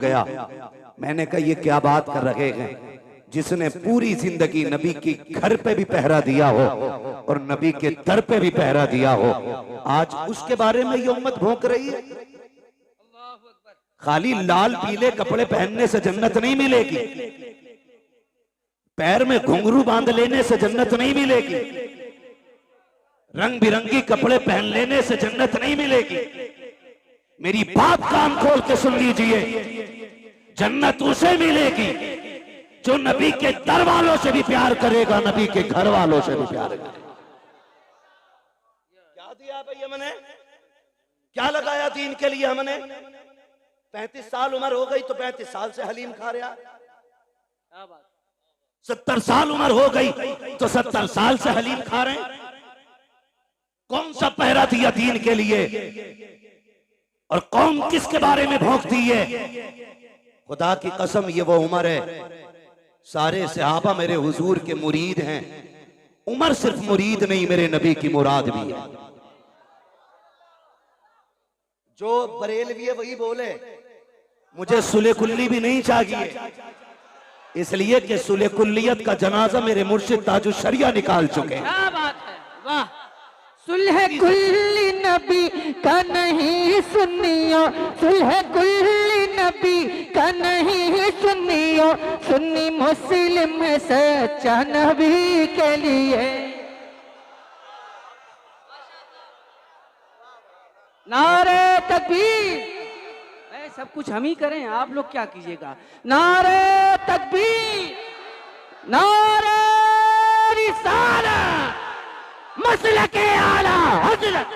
गया। मैंने कहा ये क्या बात कर रहे हैं, जिसने पूरी जिंदगी नबी की घर पे भी पहरा दिया हो और नबी के दर पे भी पहरा दिया हो, आज उसके बारे में ये उम्मत भौंक रही है। खाली लाल पीले कपड़े पहनने से जन्नत नहीं मिलेगी, पैर में घुंघरू बांध लेने से जन्नत नहीं मिलेगी, रंग बिरंगी कपड़े पहन लेने से जन्नत नहीं मिलेगी। मेरी बात कान खोल के सुन लीजिए, जन्नत उसे मिलेगी जो नबी के दर वालों से भी प्यार करेगा, नबी के घर वालों से भी प्यार करेगा। क्या दिया भाई हमने, क्या लगाया दीन के लिए हमने? 35 साल उम्र हो गई तो 35 साल से हलीम खा रहा, 70 साल उम्र हो गई तो 70 साल से हलीम खा रहे हैं। कौन सा पहरा दिया दीन के लिए और कौन किसके बारे में भौंकती है? खुदा की कसम ये वो उमर है, सारे सहाबा मेरे हुजूर के मुरीद हैं। उमर सिर्फ मुरीद नहीं, मेरे नबी की मुराद भी है। जो बरेलवी है वही बोले, मुझे सुले कुल्ली भी नहीं चाहिए, इसलिए कि सुले कुल्लियत का जनाजा मेरे मुर्शिद ताजुल शरिया निकाल चुके हैं। क्या बात है, वाह। सुलह कुल्ली नबी का नहीं सुनियो, सुलह कुल्ली नबी का नहीं सुनियो, सुन्नी मुस्लिम है सच्चा नबी के लिए। नारे तकबीर। सब कुछ हम ही करें, आप लोग क्या कीजिएगा। नारे तकबीर, नारे रिसालत, मसलके आला हजरत,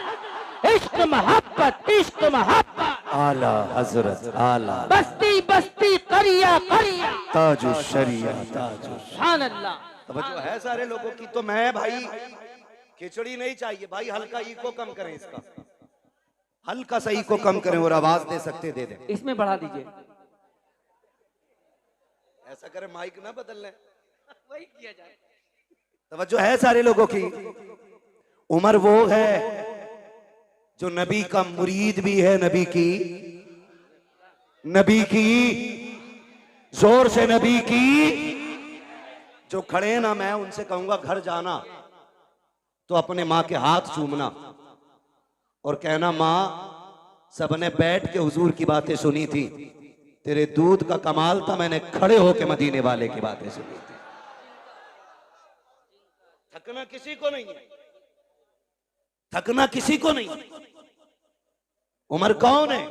इश्क मोहब्बत, इश्क मोहब्बत, आला हजरत, आला बस्ती बस्ती करिया करिया, ताजुल शरिया, ताजुल। सुभान अल्लाह। तवज्जो है सारे लोगों की। तो मैं भाई खिचड़ी नहीं चाहिए भाई, हल्का इको कम करें, इसका हल्का सा इको कम करें और आवाज दे सकते दे दें। इसमें बढ़ा दीजिए, ऐसा करें माइक ना बदल लें, वही किया जाए। तवज्जो है सारे लोगों की। उमर वो है जो नबी का मुरीद भी है, नबी की जोर से नबी की। जो खड़े ना, मैं उनसे कहूंगा घर जाना तो अपने माँ के हाथ चूमना और कहना, माँ सबने बैठ के हुजूर की बातें सुनी थी, तेरे दूध का कमाल था, मैंने खड़े होके मदीने वाले की बातें सुनी थी। थकना किसी को नहीं है, थकना किसी को नहीं। उमर कौन है,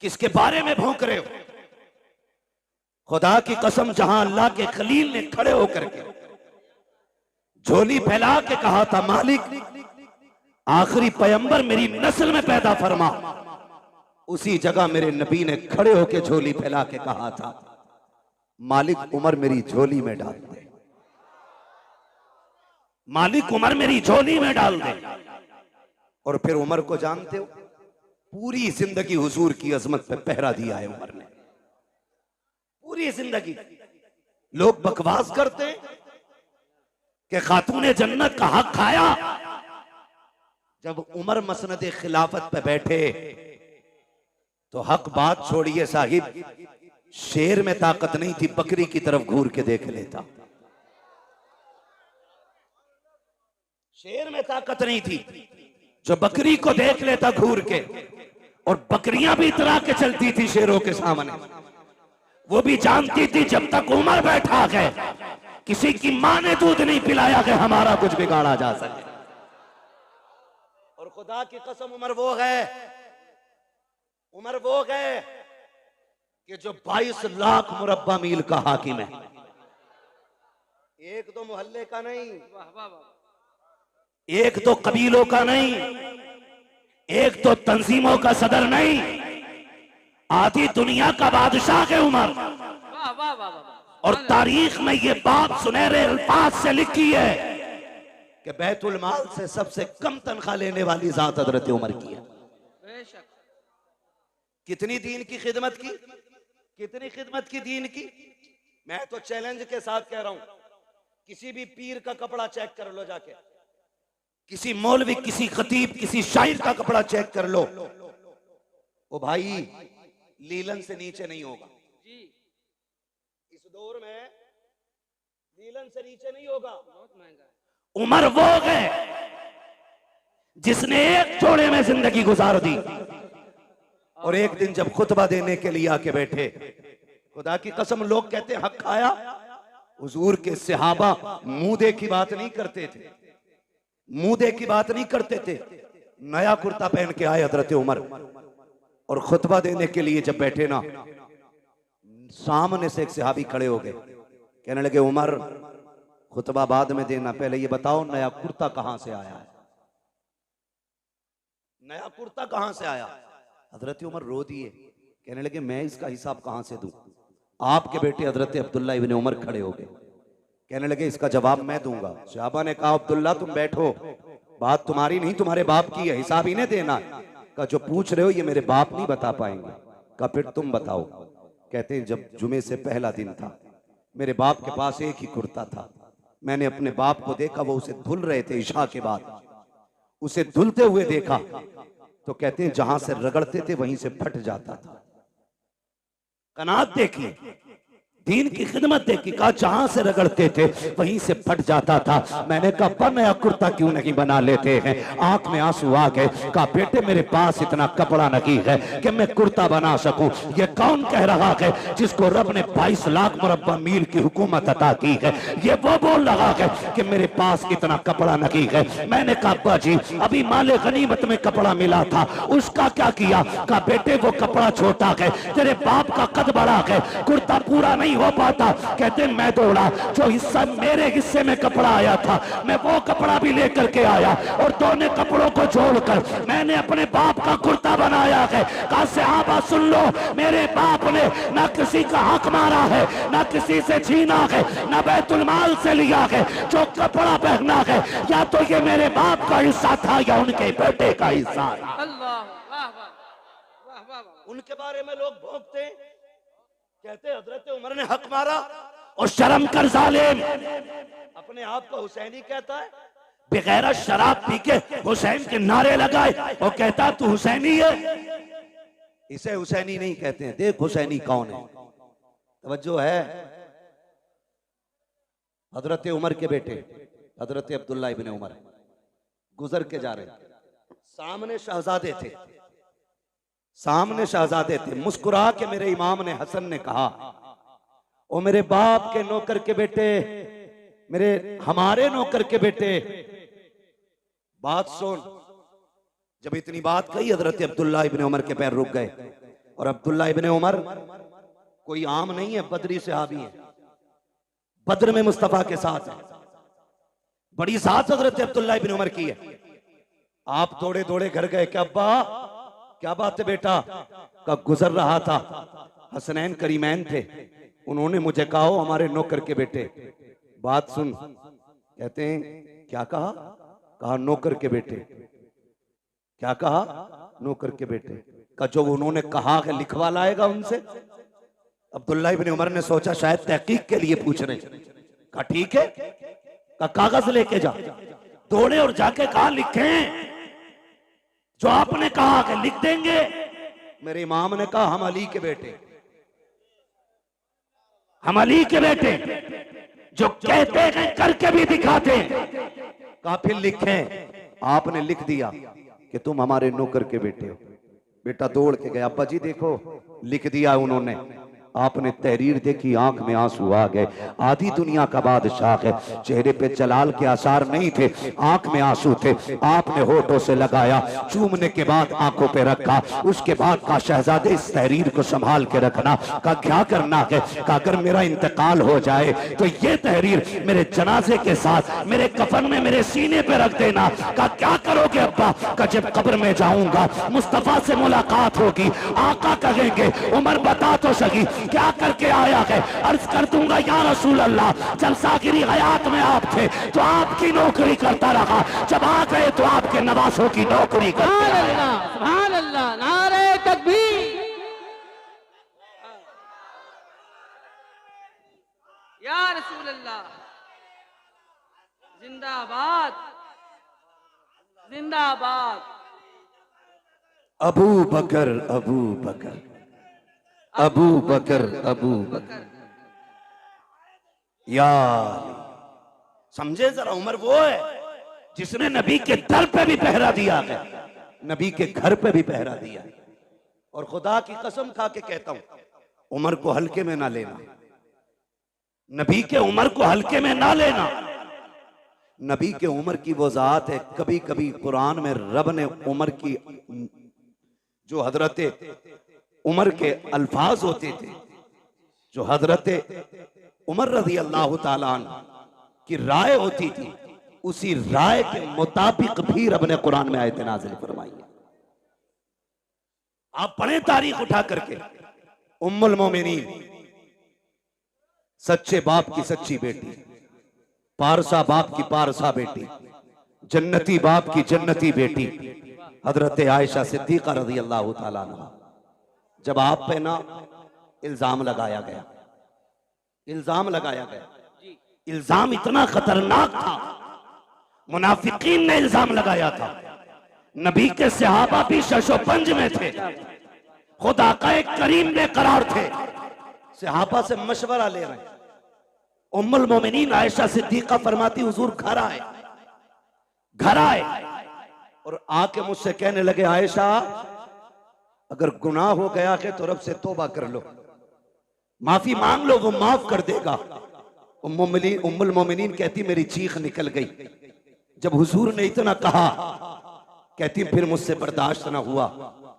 किसके बारे में भौंक रहे हो? खुदा की कसम, जहां अल्लाह के खलील ने खड़े होकर के झोली फैला के कहा था, मालिक आखिरी पैगंबर मेरी नस्ल में पैदा फरमा, उसी जगह मेरे नबी ने खड़े होके झोली फैला के कहा था, मालिक उमर मेरी झोली में डाल दे, मालिक उमर मेरी झोली में डाल दे। और फिर उमर को जानते हो, पूरी जिंदगी हुजूर की अजमत पे पहरा दिया है उमर ने, पूरी जिंदगी। लोग बकवास करते हैं कि खातूने जन्नत का हक खाया। जब उमर मसनद खिलाफत पे बैठे तो हक बात छोड़िए साहिब, शेर में ताकत नहीं थी, बकरी की तरफ घूर के देख लेता। शेर में ताकत नहीं थी जो बकरी को देख लेता घूर के, और बकरियां भी इतरा के चलती थी शेरों के सामने। वो भी जानती थी जब तक उमर बैठा है, किसी की मां ने दूध नहीं पिलाया कि हमारा कुछ बिगाड़ा जा सके। और खुदा की कसम, उमर वो है कि जो 22 लाख मुरब्बा मील का हाकिम है, एक तो मोहल्ले का नहीं, एक तो कबीलों का नहीं, एक तो तंजीमों का सदर नहीं, आधी दुनिया का बादशाह है उमर। और तारीख में ये बात सुनहरे अल्फाज से लिखी है कि बैतुल माल से सबसे कम तनख्वाह लेने वाली जात हजरत उमर की है। कितनी दीन की खिदमत की, कितनी खिदमत की दीन की। मैं तो चैलेंज के साथ कह रहा हूं, किसी भी पीर का कपड़ा चेक कर लो जाके, किसी मौलवी, किसी खतीब, किसी शायर का कपड़ा चेक कर लो। ओ भाई, लीलन से नीचे नहीं होगा। इस दौर में लीलन से नीचे नहीं होगा। उमर वो है जिसने एक जोड़े में जिंदगी गुजार दी, और एक दिन जब खुतबा देने के लिए आके बैठे, खुदा की कसम लोग कहते हक खाया, हुजूर के सहाबा मुंह की बात नहीं करते थे, मुंह की बात नहीं करते थे। नया कुर्ता पहन के आए हजरत उमर, और खुतबा देने के लिए जब बैठे ना, सामने से एक सहाबी खड़े हो गए, कहने लगे उमर खुतबा बाद में देना, पहले ये बताओ नया कुर्ता कहां से आया है, नया कुर्ता कहां से आया। हजरत उमर रो दिए, कहने लगे मैं इसका हिसाब कहां से दूं। आपके बेटे हजरत अब्दुल्ला इब्ने उमर खड़े हो गए, कहने लगे इसका जवाब मैं दूंगा। सहाबा ने कहा अब्दुल्ला तुम बैठो, बात तुम्हारी नहीं तुम्हारे बाप की है, हिसाब इन्हें देना। कहा जो पूछ रहे हो ये मेरे बाप नहीं बता पाएंगे। कहा फिर तुम बताओ। कहते हैं जब जुमे से पहला दिन था, मेरे बाप के पास एक ही कुर्ता था, मैंने अपने बाप को देखा, वो उसे धुल रहे थे इशा के बाद, उसे धुलते हुए देखा तो कहते हैं जहां से रगड़ते थे वहीं से फट जाता था। कनात देखी, दीन की खिदमत देखी, कहा जहां से रगड़ते थे वहीं से फट जाता था। मैंने कहा नया कुर्ता क्यों नहीं बना लेते हैं। आंख में आंसू आ गए। कहा बेटे मेरे पास इतना कपड़ा नहीं है कि मैं कुर्ता बना सकूं। ये कौन कह रहा है जिसको रब ने 22 लाख मुरब्बा मील की हुकूमत अता की है, ये वो बोल रहा है कि मेरे पास इतना कपड़ा नहीं है। मैंने कहा अब्बा जी अभी माले गनीमत में कपड़ा मिला था, उसका क्या किया। कहा बेटे वो कपड़ा छोटा है, तेरे बाप का कद बड़ा है, कुर्ता पूरा नहीं हो पाता। कहते मैं दौड़ा, जो हिस्सा मेरे हिस्से में कपड़ा आया था मैं वो कपड़ा भी लेकर के आया, और दोनों कपड़ों को जोड़कर मैंने अपने बाप का कुर्ता बनाया है। कहा सहाबा सुन लो, मेरे बाप ने ना किसी का हक मारा है, ना किसी से छीना है, ना बैतुल माल से लिया है। जो कपड़ा पहना है या तो ये मेरे बाप का हिस्सा था या उनके बेटे का हिस्सा। उनके बारे में लोग भोंकते, कहते हजरत उमर ने हक मारा, और शर्म कर जालिम, अपने आप को हुसैनी कहता है, बगैर शराब पी के हुसैन के नारे लगाए और कहता तू हुसैनी है। इसे हुसैनी नहीं कहते हैं, देख हुसैनी कौन है। तवज्जो है। हजरत उमर के बेटे हजरत अब्दुल्ला इब्ने उमर गुजर के जा रहे, सामने शहजादे थे, सामने शहजादे थे। मुस्कुरा के मेरे इमाम ने हसन ने कहा ओ मेरे बाप के नौकर के बेटे, मेरे हमारे नौकर के बेटे, बात सुन। जब इतनी बात कही हजरत अब्दुल्ला इब्ने उमर के पैर रुक गए। और अब्दुल्ला इब्ने उमर कोई आम नहीं है, बदरी सहाबी है, बद्र में मुस्तफा के साथ है, बड़ी साथ हजरत अब्दुल्ला इब्ने उमर की है। आप दौड़े दौड़े घर गए, क्या अब्बा क्या बात है बेटा। का गुजर रहा था, हसनैन करीमैन थे, उन्होंने मुझे कहा हमारे नौकर के बेटे, बात सुन। कहते हैं क्या कहा। कहा नौकर के बेटे। क्या कहा नौकर के बेटे। का जो उन्होंने कहा है लिखवा लाएगा उनसे। अब्दुल्ला इब्ने उमर ने सोचा शायद तहकीक के लिए पूछ रहे। कहा ठीक है, का कागज लेके जा। दौड़े और जाके कहा लिखें, जो आपने कहा कि लिख देंगे। मेरे इमाम ने कहा हम अली के बेटे, हम अली के बेटे, जो कहते हैं करके भी दिखाते हैं। कहा फिर लिखें। आपने लिख दिया कि तुम हमारे नौकर के बेटे हो। बेटा दौड़ के गया, अब्बा जी देखो लिख दिया उन्होंने। आपने तहरीर देखी, आंख में आंसू आ गए। आधी दुनिया का बादशाह है, चेहरे पे जलाल के आसार नहीं थे, आंख में आंसू थे। आपने होठों से लगाया, चूमने के बाद आंखों पे रखा। उसके बाद कहा शहजादे इस तहरीर को संभाल के रखना। कहा क्या करना है। कहा अगर मेरा इंतकाल हो जाए तो ये तहरीर मेरे जनाजे के साथ मेरे कफन में मेरे सीने पे रख देना। कहा क्या करोगे अब्बा। कहा जब कब्र में जाऊंगा मुस्तफा से मुलाकात होगी, आका कहेंगे उमर बता तो सही क्या करके आया है। अर्ज कर दूंगा या रसूल अल्लाह, जब साकिरी हयात में आप थे तो आपकी नौकरी करता रहा, जब आ गए तो आपके नवासों की नौकरी करते रहा। सुभान अल्लाह, नारे तकबीर। या रसूल अल्लाह, जिंदाबाद जिंदाबाद। अबू बकर अबू बकर। अबू बकर अबू बकर। यार समझे जरा, उमर वो है जिसने नबी के दर पे भी पहरा दिया है, नबी के घर पे भी पहरा दिया है। और खुदा की कसम खा के कहता हूं, उमर को हल्के में ना लेना, नबी के उमर को हल्के में ना लेना। नबी के उमर की वो जात है, कभी कभी कुरान में रब ने उमर की, जो हजरत उमर के अल्फाज होते थे, जो हजरत उमर रजी अल्लाह ताला अन्हु की राय होती थी, उसी राय के मुताबिक भी रब ने कुरान में आयत नाज़िल फरमाई है। आप पढ़े तारीख उठा करके, उम्मुल मोमिनीन, सच्चे बाप की सच्ची बेटी, पारसा बाप की पारसा बेटी, जन्नती बाप की जन्नती बेटी, हजरत आयशा सिद्दीका रज़ी अल्लाह ताला अन्हा। जब आप पे ना इल्जाम लगाया गया, इल्जाम लगाया गया, इल्जाम इतना खतरनाक था, मुनाफिकीन ने इल्जाम लगाया था, नबी के सहाबा भी शशोपंज में थे, खुदा का एक करीम बेकरार थे, सहाबा से मशवरा ले रहे हैं। उम्मुल मोमिनीन आयशा सिद्दीका फरमाती, हुजूर घर आए, घर आए और आके मुझसे कहने लगे, आयशा अगर गुनाह हो गया है तो रब से तौबा कर लो, माफी मांग लो, वो माफ कर देगा। उम्मुल मोमिनीन कहती, मेरी चीख निकल गई जब हुजूर ने इतना कहा। कहती फिर मुझसे बर्दाश्त ना हुआ,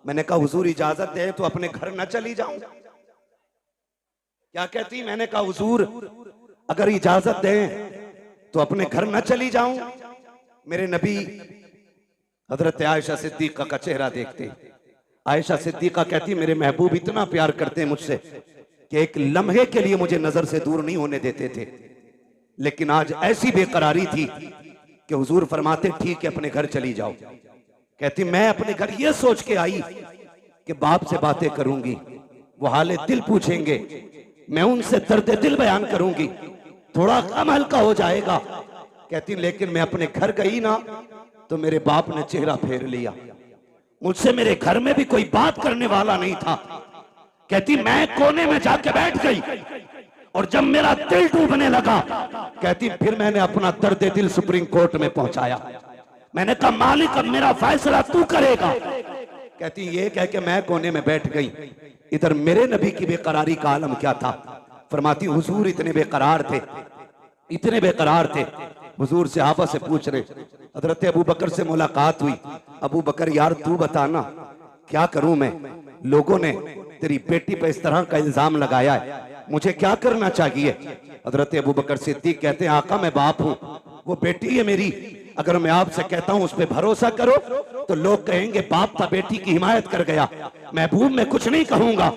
मैंने कहा हुजूर इजाजत दे तो अपने घर न चली जाऊं। क्या कहती, मैंने कहा हुजूर अगर इजाजत दे तो अपने घर न चली जाऊं। मेरे नबी हजरत आयशा सिद्दीका का चेहरा देखते, आयशा सिद्दीका कहती, मेरे महबूब इतना प्यार करते मुझसे कि एक लम्हे के लिए मुझे नजर से दूर नहीं होने देते थे, लेकिन आज ऐसी बेकरारी थी कि हुजूर फरमाते, ठीक है अपने घर चली जाओ। कहती मैं अपने घर ये सोच के आई कि बाप से बातें करूंगी, वो हाले दिल पूछेंगे, मैं उनसे दर्द दिल बयान करूंगी, थोड़ा कम हल्का हो जाएगा। कहती लेकिन मैं अपने घर गई ना तो मेरे बाप ने चेहरा फेर लिया, मुझसे मेरे घर में भी कोई बात करने वाला नहीं था। कहती मैं कोने में जाके बैठ गई और जब मेरा दिल डूबने लगा, कहती फिर मैंने अपना दर्द दिल सुप्रीम कोर्ट में पहुंचाया। मैंने कहा मालिक अब मेरा फैसला तू करेगा। कहती ये कह के मैं कोने में बैठ गई। इधर मेरे नबी की बेकरारी का आलम क्या था। फरमाती हुजूर इतने बेकरार थे, इतने बेकरार थे, हुजूर सहाबा से पूछ रहे। हजरत अबू बकर से मुलाकात हुई। अबू बकर यार तू बताना क्या करूं मैं, लोगों ने तेरी बेटी पे इस तरह का इल्जाम लगाया है, मुझे क्या करना चाहिए। हजरत अबू बकर सिद्दीक कहते हैं आका मैं बाप हूं, वो बेटी है मेरी, अगर मैं आपसे कहता हूं उस पर भरोसा करो तो लोग कहेंगे बाप था बेटी की हिमायत कर गया, महबूब मैं कुछ नहीं कहूंगा।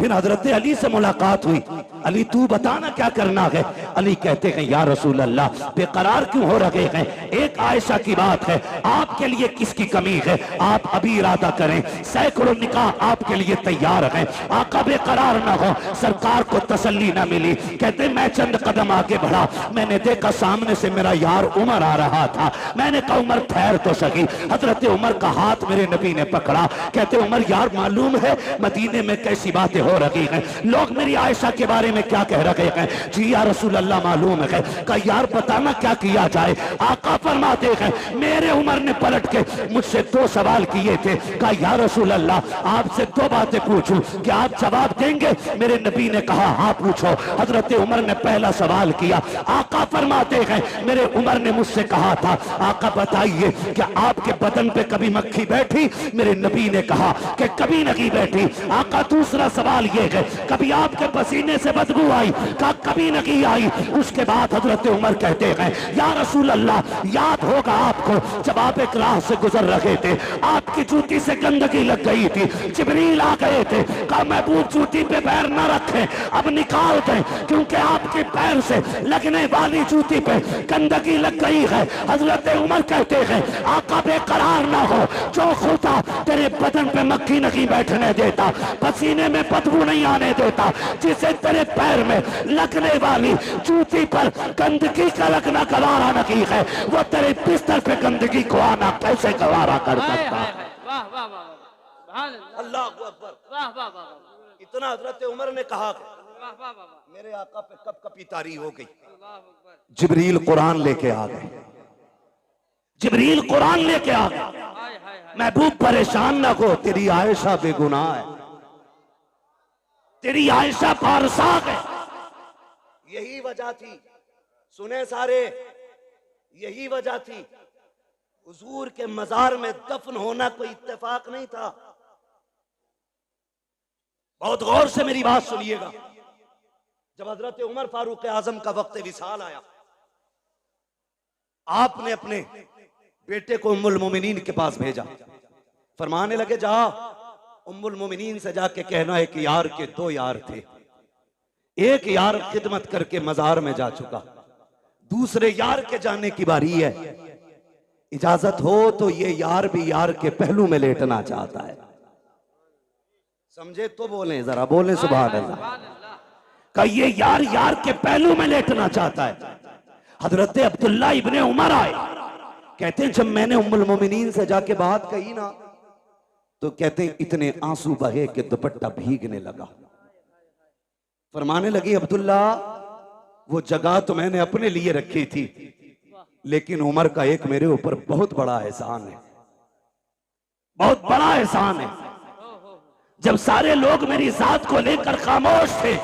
फिर हजरत अली से मुलाकात हुई, अली तू बताना क्या करना है। अली कहते हैं या रसूल अल्लाह बेकरार क्यों हो रहे हैं, एक आयशा की बात है, आपके लिए किसकी कमी है, आप अभी इरादा करें, सैकड़ों निकाह आपके लिए तैयार हैं, आका बेकरार ना हो। सरकार को तसल्ली ना मिली, कहते मैं चंद कदम आगे बढ़ा, मैंने देखा सामने से मेरा यार उमर आ रहा था, मैंने कहा उमर ठहर तो सकी। हजरत उमर का हाथ मेरे नबी ने पकड़ा, कहते उमर यार मालूम है मदीने में कैसी बातें हो रही हैं, लोग मेरी आयशा के बारे में क्या कह रहे हैं। जी या रसूल अल्लाह मालूम है। कहा यार बताना क्या किया जाए। आका फरमाते हैं मेरे उमर ने पलट के मुझसे दो सवाल किए थे। कहा या रसूल अल्लाह आपसे दो बातें पूछूं, क्या आप जवाब देंगे। मेरे नबी ने कहा हाँ पूछो। हजरत उमर ने पहला सवाल किया। आका फरमाते हैं मेरे उमर ने मुझसे कहा था आका बताइए क्या आपके बदन पे कभी मक्खी बैठी। मेरे नबी ने कहा कि कभी नहीं बैठी। आका दूसरा सवाल ये है कभी आपके पसीने से बदबू आई। कहा कभी नहीं आई। उसके बाद हजरत उमर कहते हैं या रसूल अल्लाह याद होगा आपको जब आप एक राह से गुजर रहे थे, आपकी जूती से गंदगी लग गई थी, जिब्रील आ गए थे, कहा महबूब जूती पे पैर न रखें, अब निकाल दें क्योंकि आपके पैर से लगने वाली जूती पे गंदगी लग गई है। हजरत उमर कहते हैं आका बेकरार ना हो, जो खुदा तेरे बदन पे मक्खी नहीं बैठने देता, पसीने में बदबू नहीं आने देता, जिसे तेरे पैर में लगने वाली जूती पर गंदगी का लगना गवारा नहीं है, वो तेरे बिस्तर पे गंदगी को आना कैसे गवारा कर सकता। वाह वाह वाह, अल्लाह अकबर। वाह वाह वाह। इतना हजरत उमर ने कहा कि वाह वाह वाह वाह, मेरे आका पे कब कपी तारी हो गई। अल्लाह अकबर। जिब्रील कुरान लेके आ गए, जिब्रील कुरान लेके आ गए। हाय हाय हाय, महबूब परेशान ना हो, तेरी आयशा बेगुनाह है, तेरी आयशा पारसाक है। यही वजह थी, सुने सारे, यही वजह थी हुजूर के मजार में दफन होना कोई इत्तेफाक नहीं था। बहुत गौर से मेरी बात सुनिएगा। जब हजरत उमर फारूक आजम का वक्त विसाल आया, आपने अपने बेटे को उम्मुल मोमिनीन के पास भेजा। फरमाने लगे, जा उम्मुल मोमिनीन से जाके कहना है कि यार के दो यार थे, एक यार खिदमत करके मजार में जा चुका, दूसरे यार के जाने की बारी है, इजाजत हो तो ये यार भी यार के पहलू में लेटना चाहता है। समझे तो बोलें, जरा बोलें सुभान अल्लाह। सुभान अल्लाह। का ये यार यार के पहलू में लेटना चाहता है। हजरत अब्दुल्ला इब्ने उमर आए, कहते हैं जब मैंने उम्मुल मोमिनीन से जाके बात कही ना, तो कहते हैं इतने आंसू बहे कि दुपट्टा भीगने लगा। फरमाने लगी, अब्दुल्ला वो जगह तो मैंने अपने लिए रखी थी, लेकिन उमर का एक मेरे ऊपर बहुत बड़ा एहसान है, बहुत बड़ा एहसान है। जब सारे लोग मेरी जात को लेकर खामोश थे,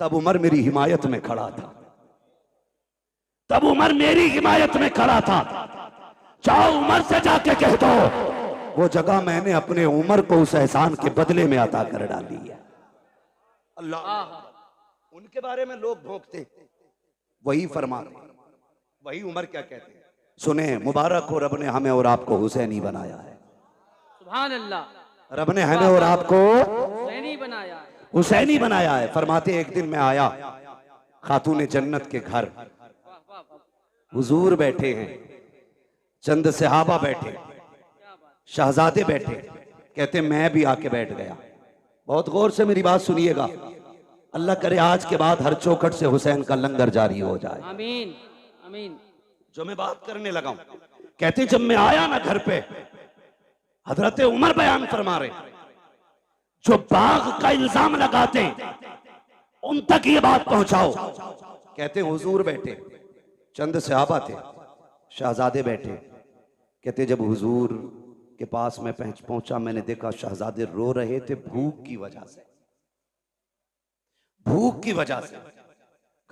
तब उमर मेरी हिमायत में खड़ा था, तब उमर मेरी हिमायत में खड़ा था। जाओ उमर से जाके कह दो, वो जगह मैंने अपने उमर को उस एहसान के बदले में अता कर डाली है। अल्लाह, उनके बारे में लोग भोंकते, वही फरमाते, वही उमर क्या कहते हैं। सुने, मुबारक हो, रब ने हमें और आपको हुसैनी बनाया है। सुभान अल्लाह। रब ने हमें और आपको हुसैनी बनाया है। हुसैनी बनाया है। फरमाते, एक दिन मैं आया खातून जन्नत के घर, वाह वाह वाह, हुजूर बैठे हैं, चंद सहाबा बैठे, क्या बात। शहजादे बैठे। कहते मैं भी आके बैठ गया। बहुत गौर से मेरी बात सुनिएगा। अल्लाह करे आज के बाद हर चौखट से हुसैन का लंगर जारी हो जाए। आमीन आमीन। जो मैं बात करने लगा हूं, कहते जब मैं आया ना घर पे, हजरत उमर बयान फरमा रहे, जो बाग का इल्जाम लगाते उन तक ये बात पहुंचाओ। कहते हुजूर बैठे, चंद सहाबा थे, शहजादे बैठे। कहते जब हुजूर के पास मैं पहुंचा, मैंने देखा शहजादे रो रहे थे भूख की वजह से, भूख की वजह से।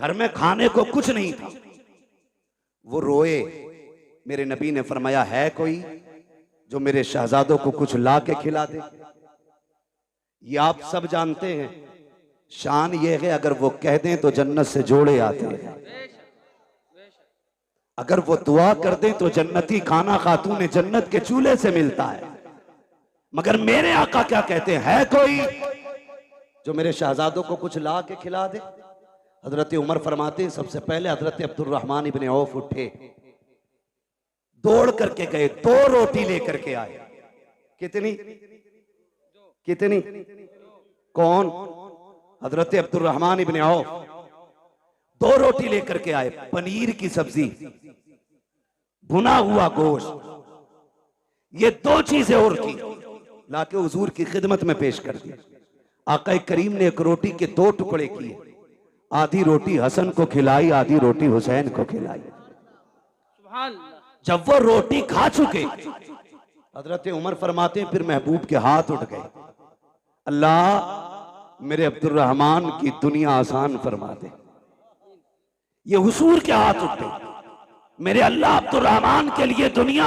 घर में खाने को कुछ नहीं था, वो रोए। मेरे नबी ने फरमाया, है कोई जो मेरे शहजादों को कुछ ला के खिला दे। ये आप सब जानते हैं, शान ये है अगर वो कह दें तो जन्नत से जोड़े आते हैं, अगर वो दुआ कर दें तो जन्नती खाना खातून जन्नत के चूल्हे से मिलता है। मगर मेरे आका क्या कहते हैं, है कोई जो मेरे शहजादों को कुछ ला के खिला दे। हजरत उमर फरमाते हैं, सबसे पहले हजरत अब्दुर्रहमान इब्ने औफ उठे, दौड़ करके गए, 2 रोटी लेकर के आए। कितनी कितनी? कौन? हजरत अब्दुर्रहमान इब्ने औफ 2 रोटी लेकर के आए, पनीर की सब्जी, भुना हुआ गोश्त, ये 2 चीजें और की, लाके हुजूर की खिदमत में पेश कर दी। आका करीम ने एक रोटी के 2 टुकड़े किए, आधी रोटी हसन को खिलाई, आधी रोटी हुसैन को खिलाई। सुभान अल्लाह। जब वो रोटी खा चुके, हजरत उमर फरमाते हैं फिर महबूब के हाथ उठ गए, अल्लाह मेरे अब्दुर्रहमान की दुनिया आसान फरमा दे। ये हुजूर के हाथ उठे, मेरे अल्लाह अब्दुर्रहमान के लिए दुनिया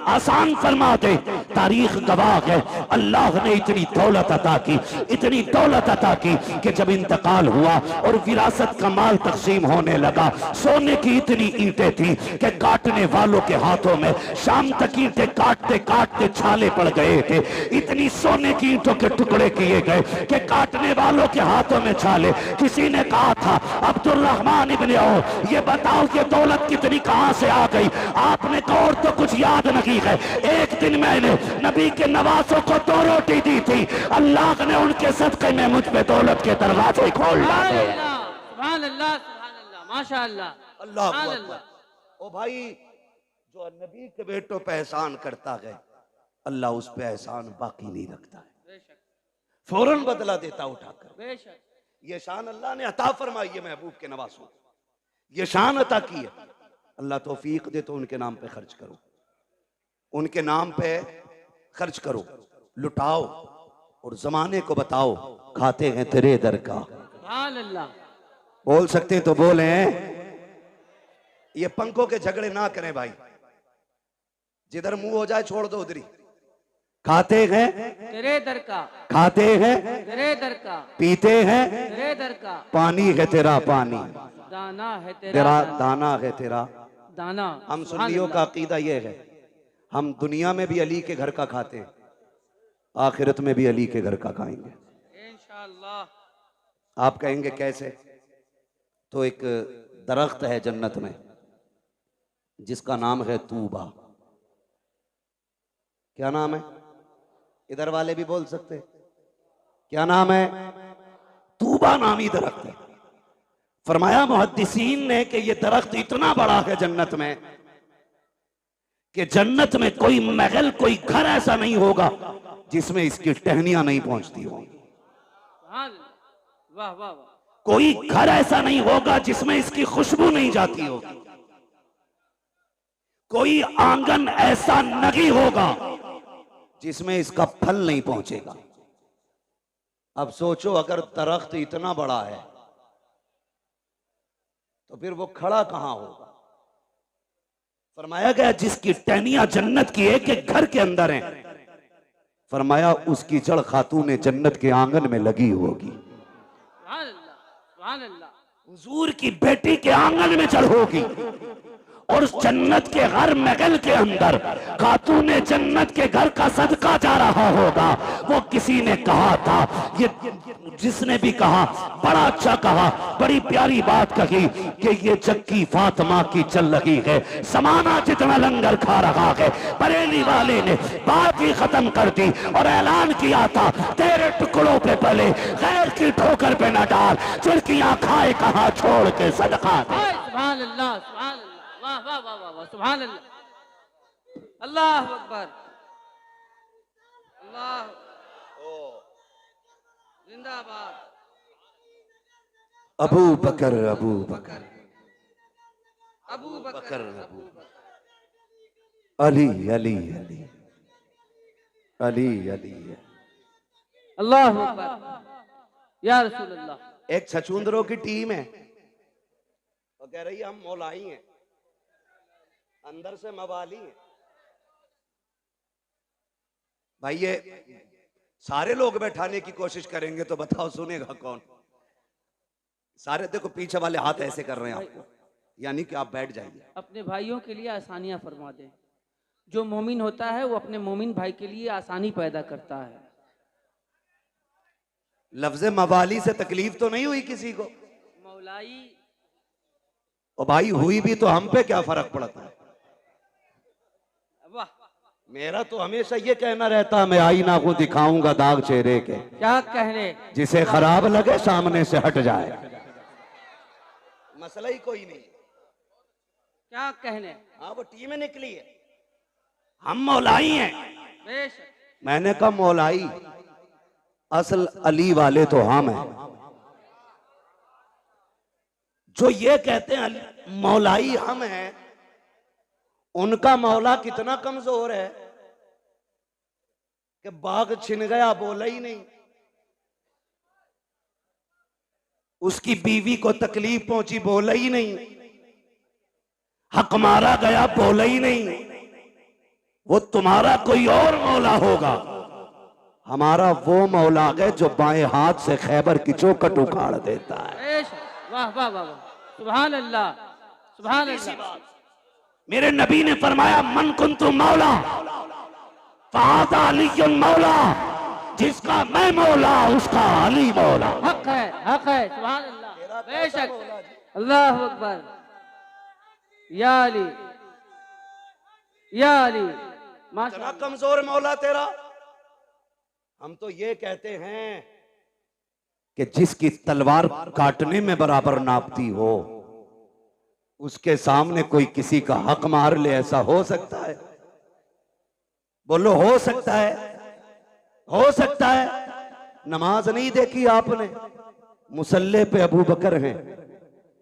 आसान फरमा दे। तारीख गवाह है, अल्लाह ने इतनी दौलत अता की, इतनी दौलत अता की कि जब इंतकाल हुआ और विरासत का माल तकसीम होने लगा, सोने की इतनी ईंटें थी कि काटने वालों के हाथों में शाम तक ईंटें काटते काटते छाले पड़ गए थे। इतनी सोने की ईंटों के टुकड़े किए गए कि काटने वालों के हाथों में छाले। किसी ने कहा था, अब्दुर्रहमान इब्ने औफ, ये बताओ कि दौलत कितनी कहां से आ गई? आपने कहा और तो कुछ याद नहीं है, एक दिन मैंने नबी के नवासों को 2 रोटी दी थी, अल्लाह ने उनके सदके में मुझ पे दौलत के दरवाजे खोल डाले। सुभान अल्लाह सुभान अल्लाह, माशाअल्लाह, अल्लाह सुभान अकबर। अल्लाह। ओ भाई, जो नबी के बेटों पे एहसान करता है, अल्लाह उस पे एहसान बाकी नहीं रखता है। फौरन बदला देता उठाकर। बेशक। ये शान अल्लाह ने अता फरमाई है महबूब के नवासों को, ये शान अता की है। अल्लाह तौफीक दे तो उनके नाम पे खर्च करो, उनके नाम पे खर्च करो, लुटाओ और जमाने को बताओ खाते हैं तेरे दर का। सुभान अल्लाह। बोल सकते तो बोले। ये पंखों के झगड़े ना करें भाई, जिधर मुंह हो जाए छोड़ दो उधरी। खाते हैं तेरे दर का, खाते हैं तेरे दर का, पीते हैं तेरे दर का, पानी है तेरा पानी, दाना है तेरा तेरा दाना है तेरा दाना। हम सुभान सुन्नियों का अल्लाह। अकीदा ये है, हम दुनिया में भी अली के घर का खाते हैं, आखिरत में भी अली के घर का खाएंगे इंशाअल्लाह। आप कहेंगे कैसे? तो एक दरख्त है जन्नत में जिसका नाम है तूबा। क्या नाम है? इधर वाले भी बोल सकते हैं। क्या नाम है? तूबा नामी दरख्त है। फरमाया मुहद्दिसीन ने कि यह दरख्त इतना बड़ा है जन्नत में कि जन्नत में कोई महल, कोई घर ऐसा नहीं होगा जिसमें इसकी टहनियां नहीं पहुंचती होंगी। सुभान अल्लाह। वाह वाह वाह। कोई घर ऐसा नहीं होगा जिसमें इसकी खुशबू नहीं जाती होगी। कोई आंगन ऐसा नहीं होगा जिसमें इसका फल नहीं पहुंचेगा। अब सोचो, अगर दरख्त इतना बड़ा है तो फिर वो खड़ा कहां होगा? फरमाया गया जिसकी टहनियां जन्नत की एक एक घर के अंदर हैं, फरमाया उसकी जड़ खातून जन्नत के आंगन में लगी होगी। सुभान अल्लाह, सुभान अल्लाह। हुजूर की बेटी के आंगन में जड़ होगी और उस जन्नत के हर महल के अंदर खातून जन्नत के घर का सदका जा रहा होगा। वो किसी ने कहा था, ये जिसने भी कहा बड़ा अच्छा कहा, बड़ी प्यारी बात कही कि ये जक्की फातिमा की चल रही है, समाना जितना लंगर खा रहा है। बरेली वाले ने बात ही खत्म कर दी और ऐलान किया था, तेरे टुकड़ों पे पले गैर की ठोकर पे न डाल, चिड़कियां खाए कहा छोड़ के सदका दे। सुभान अल्लाह, सुभान अल्लाह। वाह वाह वाह वाह वाह। सुभान अल्लाह। अल्लाह अकबर। अल्लाह जिंदाबाद। अबू बकर अबू बकर अबू बकर अबू बकर। अली अली अली अली अली। अल्लाह अकबर। या रसूल अल्लाह। एक छछूंदरों की टीम है, वो कह रही है हम मौलाई हैं, अंदर से मवाली हैं। भाई ये सारे लोग बैठाने की कोशिश करेंगे तो बताओ सुनेगा कौन? सारे देखो पीछे वाले हाथ ऐसे कर रहे हैं आपको, यानी कि आप बैठ जाइए। अपने भाइयों के लिए आसानियां फरमा दें। जो मोमिन होता है वो अपने मोमिन भाई के लिए आसानी पैदा करता है। लफ्ज मवाली से तकलीफ तो नहीं हुई किसी को? मौलाई। और भाई हुई भी तो हम पे क्या फर्क पड़ता है? वाह। मेरा तो हमेशा ये कहना रहता है, मैं आईना को दिखाऊंगा दाग चेहरे के, क्या कहने, जिसे खराब लगे सामने से हट जाए। मसला ही कोई नहीं। क्या कहने। हाँ वो टीम निकली है, हम मौलाई हैं। बेशक। मैंने कहा मौलाई, असल अली वाले तो हम हैं। जो ये कहते हैं मौलाई हम हैं, उनका मौला कितना कमजोर है कि बाघ छिन गया बोला ही नहीं, उसकी बीवी को तकलीफ पहुंची बोला ही नहीं, हक मारा गया बोला ही नहीं। वो तुम्हारा कोई और मौला होगा, हमारा वो मौला है जो बाएं हाथ से खैबर की चौखट उखाड़ देता है। बेशक। वाह वाह वाह वाह। सुभान अल्लाह, सुभान अल्लाह। मेरे नबी ने फरमाया मन कुन्तु मौला फ़हाज़ा अलीयुन मौला, जिसका मैं मौला उसका अली मौला। हक है, हक है। सुभान अल्लाह। बेशक। अल्लाह अकबर। या अली, या अली। इतना माशाअल्लाह। कमजोर मौला तेरा। हम तो ये कहते हैं कि जिसकी तलवार काटने में बराबर नापती हो, उसके सामने कोई किसी का हक मार ले, ऐसा हो सकता है? बोलो हो सकता है? हो सकता है? नमाज नहीं देखी आपने, मुसल्ले पे अबू बकर हैं,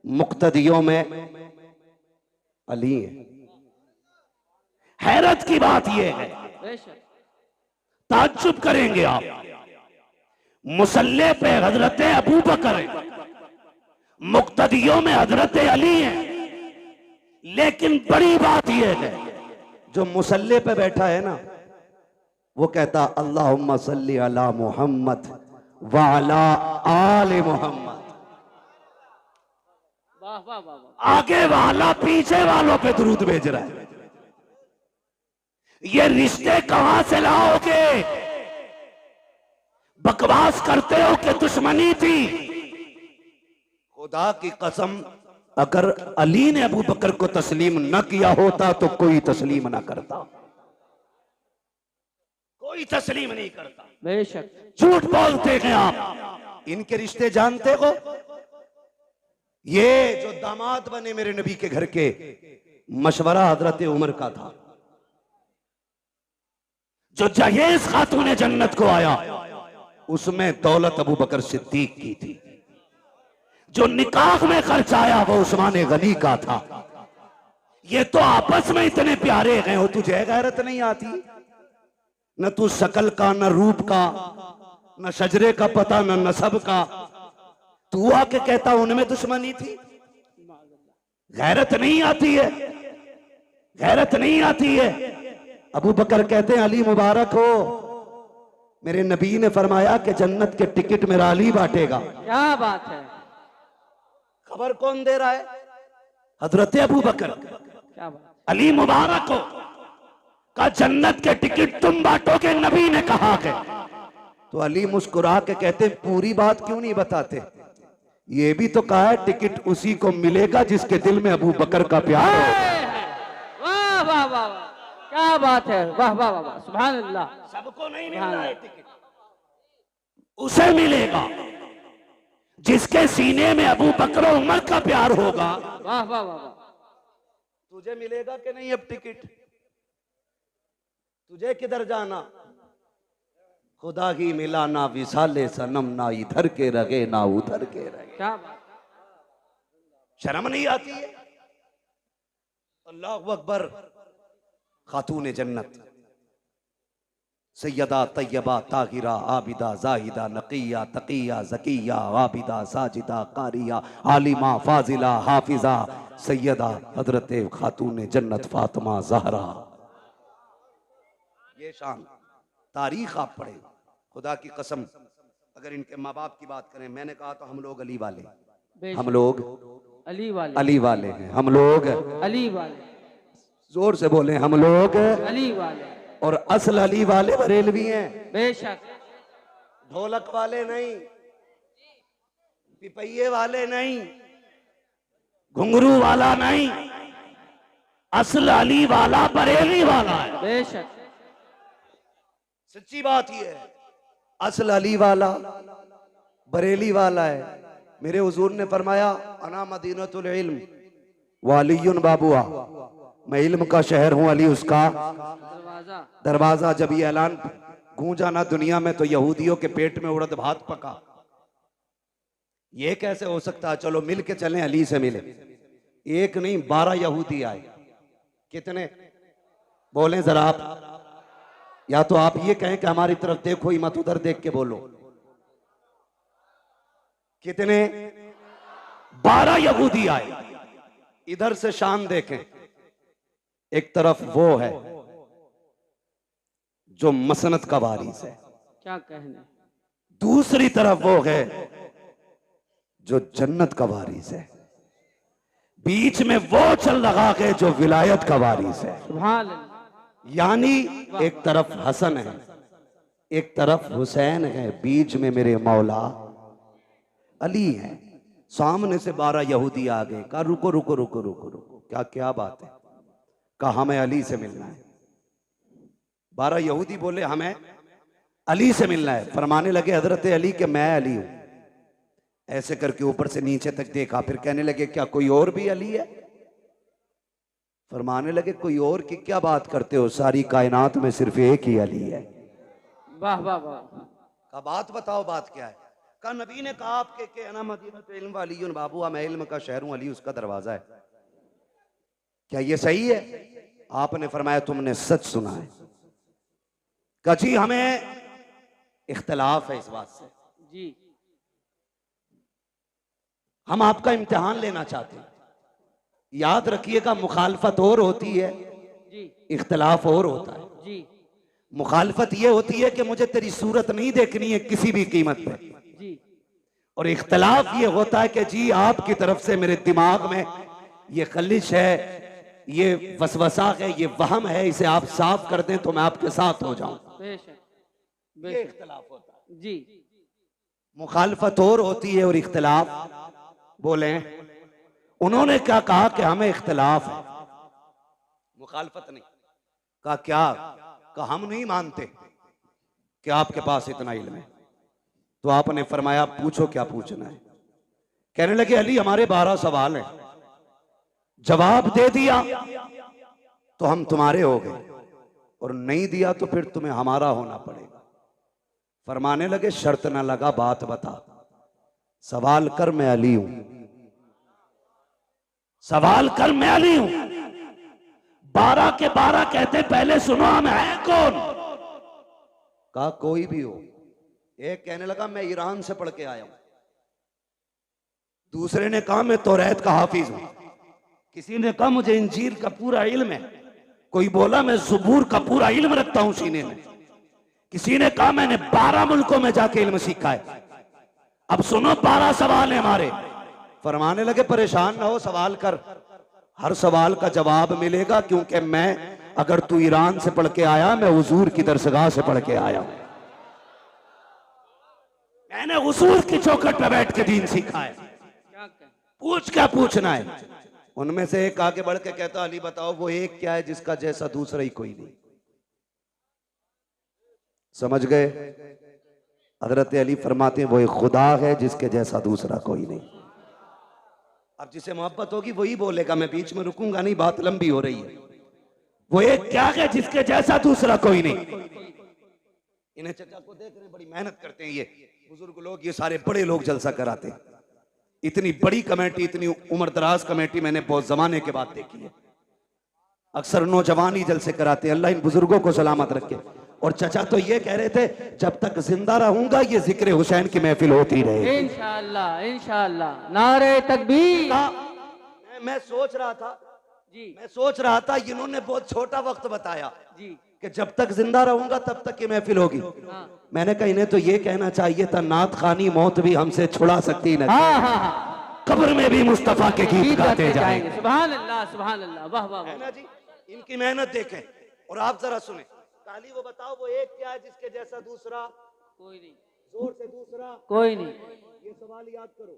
मुक्तदियों में अली है। हैरत की बात यह है, बेशक ताज्जुब करेंगे आप, मुसल्ले पे हजरत अबू बकर है, मुक्तदियों में हजरत अली है, लेकिन बड़ी बात यह है जो मुसल्ले पे बैठा है ना, वो कहता अल्लाहुम्मा सल्ली अला मुहम्मद व अला आले मुहम्मद। वाह वाह वाह वाह। आगे वाला पीछे वालों पे दुरूद भेज रहा है। ये रिश्ते कहां से लाओगे? बकवास करते हो कि दुश्मनी थी। खुदा की कसम, अगर अली ने अबू बकर को तस्लीम न किया होता तो कोई तस्लीम ना करता, कोई तस्लीम नहीं करता। बेशक झूठ बोलते हैं आप। इनके रिश्ते जानते हो? ये जो दामाद बने मेरे नबी के घर के, मशवरा हजरत उमर का था। जो जहेज खातून जन्नत को आया, उसमें दौलत अबू बकर सिद्दीक की थी। जो निकाह में खर्च आया वो उस्मान गनी का था। ये तो आपस में इतने प्यारे हैं, हो तुझे गैरत नहीं आती? न तू शकल का, न रूप का, न शजरे का पता, न नसब का, तू आके कहता उनमें दुश्मनी थी। गैरत नहीं आती है, गैरत नहीं आती है। अबू बकर कहते हैं अली मुबारक हो, मेरे नबी ने फरमाया कि जन्नत के टिकट मेरा अली बांटेगा। क्या बात है। खबर कौन दे रहा है? हजरत अबू बकर। क्या बात। अली मुबारक हो का जन्नत के टिकट तुम बांटोगे, नबी ने कहा है। तो अली मुस्कुरा के कहते पूरी बात क्यों नहीं बताते? ये भी तो कहा है टिकट उसी को मिलेगा जिसके दिल में अबू बकर का प्यार हो। वाह वाह वाह वाह, क्या बात है। वाह वाह वाह वाह, सुभान अल्लाह। सबको नहीं मिल रहा है टिकट, उसे मिलेगा जिसके सीने में अबू बकर और उमर का प्यार होगा। वाह वाह वाह वाह। तुझे मिलेगा कि नहीं अब टिकट? तुझे किधर जाना? खुदा ही मिला ना विसाले सनम, ना इधर के रगे ना उधर के रगे। क्या बात। शर्म नहीं आती है? अल्लाहु अकबर। खातून जन्नत सैयदा तैयबा ताहिरा आबिदा जाहिदा नकिया तकिया जकिया आबिदा साजिदा कारिया आलिमा फाजिला हाफिजा सैयदा हजरत खातून जन्नत फातिमा जहरा। ये शान तारीख आप पढ़े, खुदा की कसम। अगर इनके माँ बाप की बात करें, मैंने कहा तो हम लोग अली वाले, हम लोग अली वाले, अली वाले हैं, हम लोग अली वाले। जोर से बोले, हम लोग अली वाले। और असल अली वाले बरेलवी हैं। बेशक। ढोलक वाले नहीं, पिपैये वाले नहीं, घुंघरू वाला नहीं, असल अली वाला बरेली वाला है। बेशक सच्ची बात यह है, असल अली वाला बरेली वाला है। मेरे हुजूर ने फरमाया अना मदीनतुल इल्म वालियुन बाबुआ, मैं इल्म का शहर हूं, अली उसका दरवाजा। जब ये ऐलान गूंजा ना दुनिया में, तो यहूदियों के पेट में उड़द भात पका। ये कैसे हो सकता है? चलो मिल के चलें, अली से मिले। एक नहीं 12 यहूदी आए। कितने बोले जरा आप? या तो आप ये कहें कि हमारी तरफ देखो ही मत, उधर देख के बोलो। कितने? 12 यहूदी आए। इधर से शान देखें, एक तरफ वो है जो मसनत का वारिस है, क्या कहने। दूसरी तरफ वो है जो जन्नत का वारिस है, बीच में वो चल रहा है जो विलायत का वारिस है। सुभान अल्लाह। यानी एक तरफ हसन है, एक तरफ हुसैन है, बीच में मेरे मौला अली है। सामने से 12 यहूदी आ गए, कहा रुको रुको रुको रुको रुको, क्या क्या बात है? कहा हमें अली से मिलना है। 12 यहूदी बोले हमें अली से मिलना है। फरमाने लगे हजरत अली के मैं अली हूं। ऐसे करके ऊपर से नीचे तक देखा, फिर कहने लगे क्या कोई और भी अली है? फरमाने लगे कोई और की क्या बात करते हो, सारी कायनात में सिर्फ एक ही अली है। वाह वाह वाह। कहा बात बताओ, बात क्या है? कहा नबी ने कहा आपके के अना मदीनत इल्म वाली बाबू, मैं इल्म का शहर हूं, अली उसका दरवाजा है। क्या ये सही है? आपने फरमाया तुमने सच सुना है। कहा जी हमें इख्तलाफ है इस बात से, जी हम आपका इम्तिहान लेना चाहते हैं। याद रखिएगा मुखालफत और होती है, जी इख्तलाफ और होता है। जी मुखालफत ये होती है कि मुझे तेरी सूरत नहीं देखनी है किसी भी कीमत पे, जी और इख्तलाफ ये होता है कि जी आपकी तरफ से मेरे दिमाग में ये खलिश है, ये वसवसा है, ये वहम है, इसे आप साफ कर दें तो मैं आपके साथ हो जाऊं। बेशक ये बेशक इख्तलाफ होता है। जी मुखालफत और होती है और इख्तलाफ, बोले उन्होंने क्या कहा कि हमें इख्तलाफ है, मुखालफत नहीं। कहा क्या? कहा हम नहीं मानते कि आपके पास इतना इल्म है। तो आपने फरमाया पूछो क्या पूछना है। कहने लगे अली हमारे 12 सवाल हैं, जवाब दे दिया तो हम तुम्हारे हो गए, और नहीं दिया तो फिर तुम्हें हमारा होना पड़ेगा। फरमाने लगे शर्त ना लगा, बात बता, सवाल कर मैं अली हूं, सवाल कर मैं अली हूं। 12 के 12 कहते पहले सुनो हम हैं कौन? कहा कोई भी हो। एक कहने लगा मैं ईरान से पढ़ के आया हूं, दूसरे ने कहा मैं तौरात का हाफिज हूं, किसी ने कहा मुझे इंजील का पूरा इल्म है, कोई बोला मैं ज़बूर का पूरा इल्म रखता हूं सीने में, किसी ने कहा मैंने 12 मुल्कों में जाके इल्म सीखा है। अब सुनो 12 सवाल है हमारे। फरमाने लगे परेशान ना हो, सवाल कर, हर सवाल का जवाब मिलेगा, क्योंकि मैं, अगर तू ईरान से पढ़ के आया, मैं हुजूर की दरसगाह से पढ़ के आया हूं, मैंने हुजूर की चौखट पे बैठ के दीन सीखा है। पूछ क्या पूछना है? उनमें से एक आगे बढ़ के कहता अली बताओ वो एक क्या है जिसका जैसा दूसरा ही कोई नहीं। समझ गए? हजरत अली फरमाते हैं वो एक खुदा है जिसके जैसा दूसरा कोई नहीं। अब जिसे मोहब्बत होगी वही बोलेगा, मैं बीच में रुकूंगा नहीं, बात लंबी हो रही है। वो एक क्या है जिसके जैसा दूसरा कोई नहीं। इन्हें चचा को देख रहे, बड़ी मेहनत करते हैं ये बुजुर्ग लोग, ये सारे बड़े लोग जलसा कराते हैं। इतनी बड़ी कमेटी, इतनी उम्रदराज कमेटी मैंने बहुत जमाने के बाद देखी है। अक्सर नौजवान ही जलसे कराते हैं। अल्लाह इन बुजुर्गों को सलामत रखे। और चचा तो ये कह रहे थे जब तक जिंदा रहूंगा ये जिक्र हुसैन की महफिल होती रहे, इंशाअल्लाह इंशाअल्लाह। नारे तकबीर। मैं सोच रहा था जी, मैं सोच रहा था इन्होंने बहुत छोटा वक्त बताया जी कि जब तक जिंदा रहूंगा तब तक ये महफिल होगी। हाँ मैंने कहा इन्हें तो ये कहना चाहिए था नात खानी मौत भी हमसे छुड़ा सकती नहीं, हाँ हाँ हाँ, कब्र में भी मुस्तफा के गीत गीत गाते गाते जाएंगे। सुभान अल्लाह सुभान अल्लाह, वाह वाह है वाह। ना जी? इनकी मेहनत देखें। और आप जरा सुने, काली वो बताओ वो एक क्या है जिसके जैसा दूसरा कोई नहीं, जोर से दूसरा कोई नहीं, ये सवाल याद करो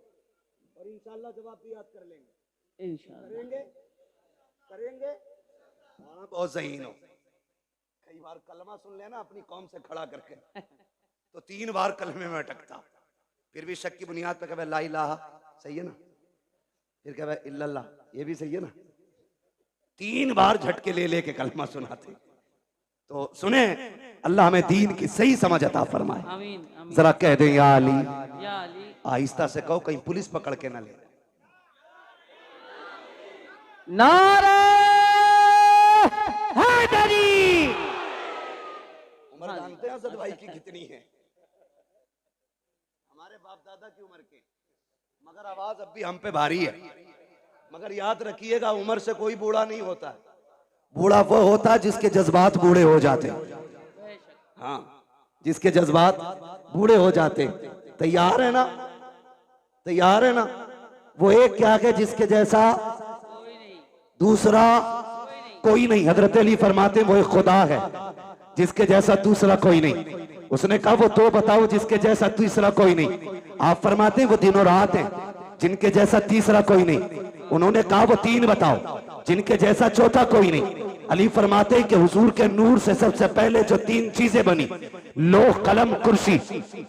और इंशाल्लाह जवाब भी याद कर लेंगे। इंशाअल्लाह करेंगे करेंगे। हाँ बहुत ज़हीन हो। कई बार कलमा सुन लेना अपनी कौम से खड़ा करके तो 3 बार कलमे में अटकता, फिर भी शक की बुनियाद पे कहे ला इलाहा, सही है ना, फिर कहे इल्लल्लाह, ये भी सही है ना, 3 बार झटके ले लेके कलमा सुनाते। तो सुने, अल्लाह हमें दीन की सही समझ अता फरमाए। आमीन आमीन। जरा कह दें या अली, या अली। आहिस्ता से कहो कहीं पुलिस पकड़ के ना ले। नारा हैदरी। उम्र जानते हैं असद भाई की कितनी है? हमारे बाप दादा की उम्र के, मगर आवाज अब भी हम पे भारी है। मगर याद रखिएगा उम्र से कोई बूढ़ा नहीं होता है, बूढ़ा वो होता है जिसके जज्बात बूढ़े हो जाते हैं। हाँ, जिसके जज्बात बूढ़े हो जाते। तैयार है ना? तैयार है ना? वो एक क्या है जिसके जैसा दूसरा कोई नहीं। हजरत अली फरमाते वो एक खुदा है जिसके जैसा दूसरा कोई नहीं। उसने कहा वो तो बताओ जिसके जैसा तीसरा कोई नहीं। आप फरमाते वो दिन और रात है जिनके जैसा तीसरा कोई नहीं। उन्होंने कहा वो 3 बताओ जिनके जैसा चौथा कोई नहीं। अली फरमाते कि हुजूर के नूर से सबसे पहले जो 3 चीजें बनी, लोह कलम कुर्सी,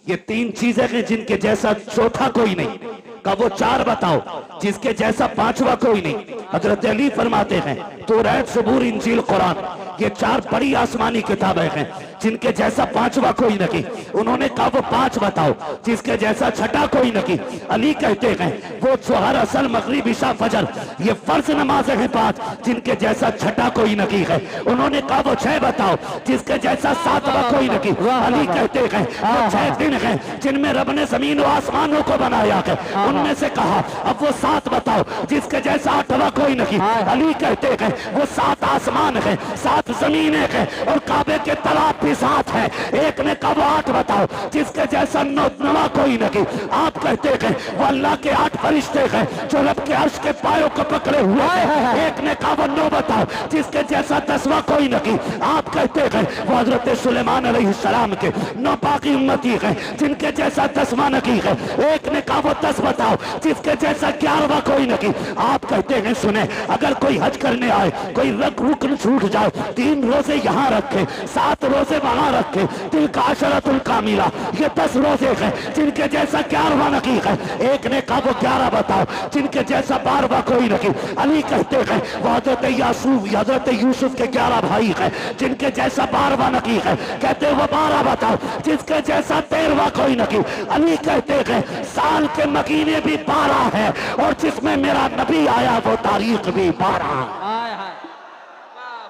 ये 3 चीजें हैं जिनके जैसा चौथा कोई नहीं। का वो 4 बताओ जिसके जैसा 5वां कोई नहीं। हजरत अली फरमाते हैं तौरात ज़बूर इंजील कुरान ये 4 बड़ी आसमानी किताबें हैं जिनके जैसा 5वां कोई नहीं। उन्होंने कहा वो 5 बताओ जिसके जैसा 6ठा कोई नहीं। अली कहते हैं वो जोहर असल मगरिब इशा फजर ये फर्ज नमाजें हैं 5 जिनके जैसा 6ठा कोई नहीं है। उन्होंने कहा वो 6 बताओ जिसके जैसा 7वां कोई नहीं। अली कहते हैं वो 6 दिन हैं जिनमें रब ने जमीन और आसमानों को बनाया है। उनमें से कहा अब वो 7 बताओ जिसके जैसा 8वां कोई नहीं। अली कहते हैं वो 7 आसमान है, 7 जमीनें हैं और काबे के तालाब भी 7 है। एक ने कहा वो 8 बताओ जिसके जैसा 9वां कोई नहीं। आप कहते हैं वो अल्लाह के 8 फरिश्ते हैं जो रब के अर्श के पायों को पकड़े हुए हैं। एक ने कहा वो 9 बताओ जिसके जैसा 10वां कोई नहीं। आप कहते हैं वो हजरत सुलेमान अलैहिस्सलाम के 9 बाकी उम्मती हैं जिनके जैसा 10वां नहीं है। एक ने कहा वो 10 बताओ जिसके जैसा 11वां कोई नहीं। आप कहते हैं सुने अगर कोई हज करने आए कोई रुकन छूट जाए 3 रोजे यहाँ रखे 7 रोजे वहां रखे दिल का अशरतुल कामिला ये 10 रोजे हैं जिनके जैसा 11वां नहीं है। एक ने कहा वो 11 बताओ जिनके जैसा 12वां कोई नहीं। अली कहते हैं वो हजरत यूसुफ के 11 भाई हैं जिनके जैसा 12वां नहीं है। कहते वो 12 बताओ जिसके जैसा 13वां कोई नहीं। अली कहते हैं साल के महीने भी 12 है और जिसमें मेरा नबी आया वो तारीख भी 12। हाय हाय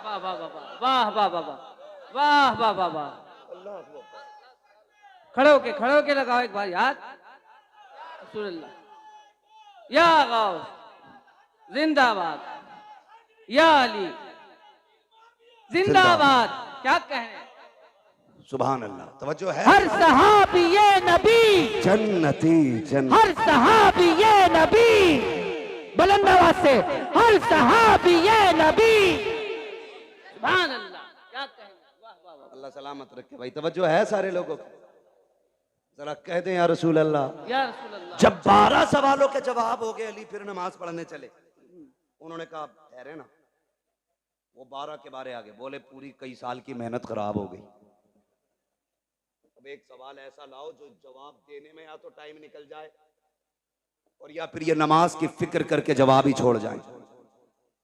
वाह वाह वाह वाह वाह वाह वाह वाह वाह। खड़े होके लगाओ एक बार याद रसूलुल्लाह या गौस जिंदाबाद या अली जिंदाबाद। क्या कहने सुभान अल्लाह। तवज्जो है। हर सहाबी ये नबी जन्नती जन्नत। हर सहाबी ये नबी बुलंद आवाज से हर सहाबी ये नबी। सुभान अल्लाह। क्या कहने वाह वाह वाह। अल्लाह सलामत रखे भाई। तवज्जो है सारे लोगों को। जरा कह दें या रसूल अल्लाह। या रसूल अल्लाह। जब 12 सवालों के जवाब हो गए अली फिर नमाज पढ़ने चले। उन्होंने कहा ठहरे ना वो 12 के बारे आगे बोले पूरी कई साल की मेहनत खराब हो गई। अब एक सवाल ऐसा लाओ जो जवाब देने में या तो टाइम निकल जाए और या फिर ये नमाज की फिक्र करके जवाब ही छोड़ जाए।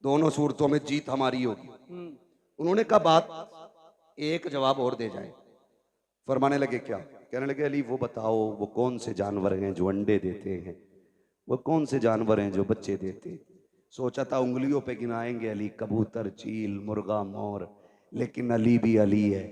दोनों सूरतों में जीत हमारी होगी। उन्होंने कहा बात एक जवाब और दे जाए। फरमाने लगे क्या? कहने लगे अली वो बताओ वो कौन से जानवर हैं जो अंडे देते हैं, वो कौन से जानवर हैं जो बच्चे देते हैं। सोचा था उंगलियों पे गिनाएंगे अली, कबूतर, चील, मुर्गा, मोर, लेकिन अली भी अली है।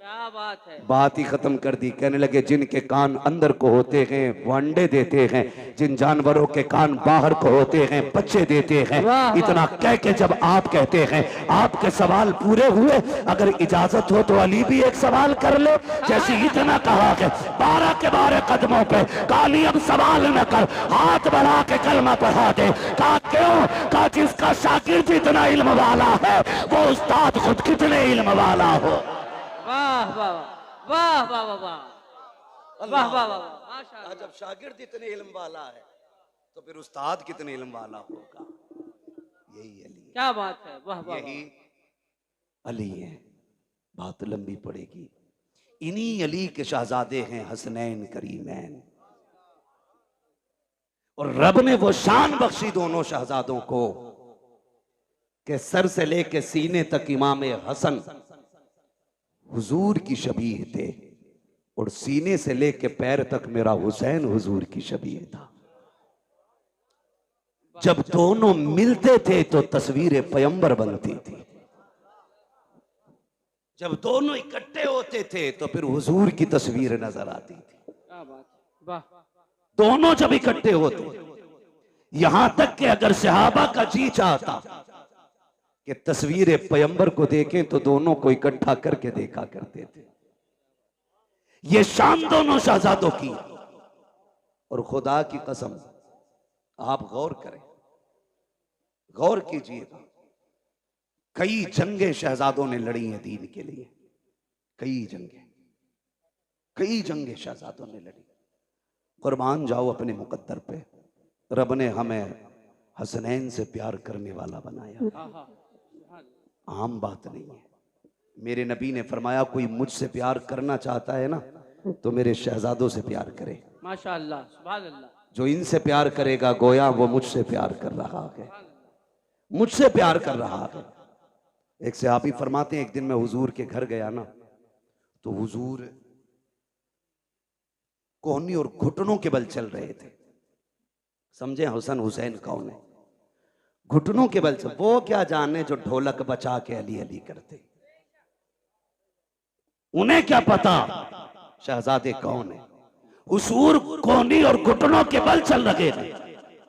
क्या बात है। बात ही खत्म कर दी। कहने लगे जिनके कान अंदर को होते हैं वो अंडे देते हैं, जिन जानवरों के कान बाहर को होते हैं बच्चे देते हैं। इतना कह के जब आप कहते हैं आपके सवाल पूरे हुए, अगर इजाजत हो तो अली भी एक सवाल कर ले। जैसे इतना कहा है 12 के 12 कदमों पे काली अब सवाल न कर, हाथ बढ़ा के कलमा पढ़ा दे। कहा क्यों? कहा जिसका शागिर्द इतना इल्म वाला है वो उस्ताद खुद कितने इल्म वाला हो। वाह वाह वाह वाह वाह वाह वाह वाह वाह माशाअल्लाह। जब शागिर्द इतने इल्म वाला है तो फिर उस्ताद कितने इल्म वाला होगा। यही अली। क्या बात है। वाह वाह। यही अली है। बात लंबी पड़ेगी। इन्हीं अली के शहजादे हैं हसनैन करीमैन, और रब ने वो शान बख्शी दोनों शहजादों को कि सर से लेके सीने तक इमाम हसन हुजूर की शबीह थे और सीने से लेके पैर तक मेरा हुसैन हुजूर की शबीह था। जब दोनों मिलते थे तो तस्वीर पैगंबर बनती थी, जब दोनों इकट्ठे होते थे तो फिर हुजूर की तस्वीर नजर आती थी। क्या बात। वाह। दोनों जब इकट्ठे होते, यहां तक कि अगर सहाबा का जी चाहता कि तस्वीर पैगंबर को देखें तो दोनों को इकट्ठा करके देखा करते थे। ये शान दोनों शहजादों की। और खुदा की कसम आप गौर करें, गौर कीजिएगा, कई जंगें शहजादों ने लड़ी हैं दीन के लिए। कई जंगें शहजादों ने लड़ी। कुर्बान जाओ अपने मुकद्दर पे। रब ने हमें हसनैन से प्यार करने वाला बनाया। आम बात नहीं है। मेरे नबी ने फरमाया कोई मुझसे प्यार करना चाहता है ना तो मेरे शहजादों से प्यार करे। माशाअल्लाह। सुभान अल्लाह। जो इनसे प्यार करेगा गोया वो मुझसे प्यार कर रहा है, मुझसे प्यार कर रहा है। एक सहाबी फरमाते हैं, एक दिन मैं हुजूर के घर गया ना, तो हुजूर कोहनी और घुटनों के बल चल रहे थे। समझे हसन हुसैन कौन है? घुटनों के बल से। वो क्या जाने जो ढोलक बचा के अली अली करते, उन्हें क्या पता शहजादे कौन है। हुजूर कोहनी और घुटनों के बल चल रहे थे।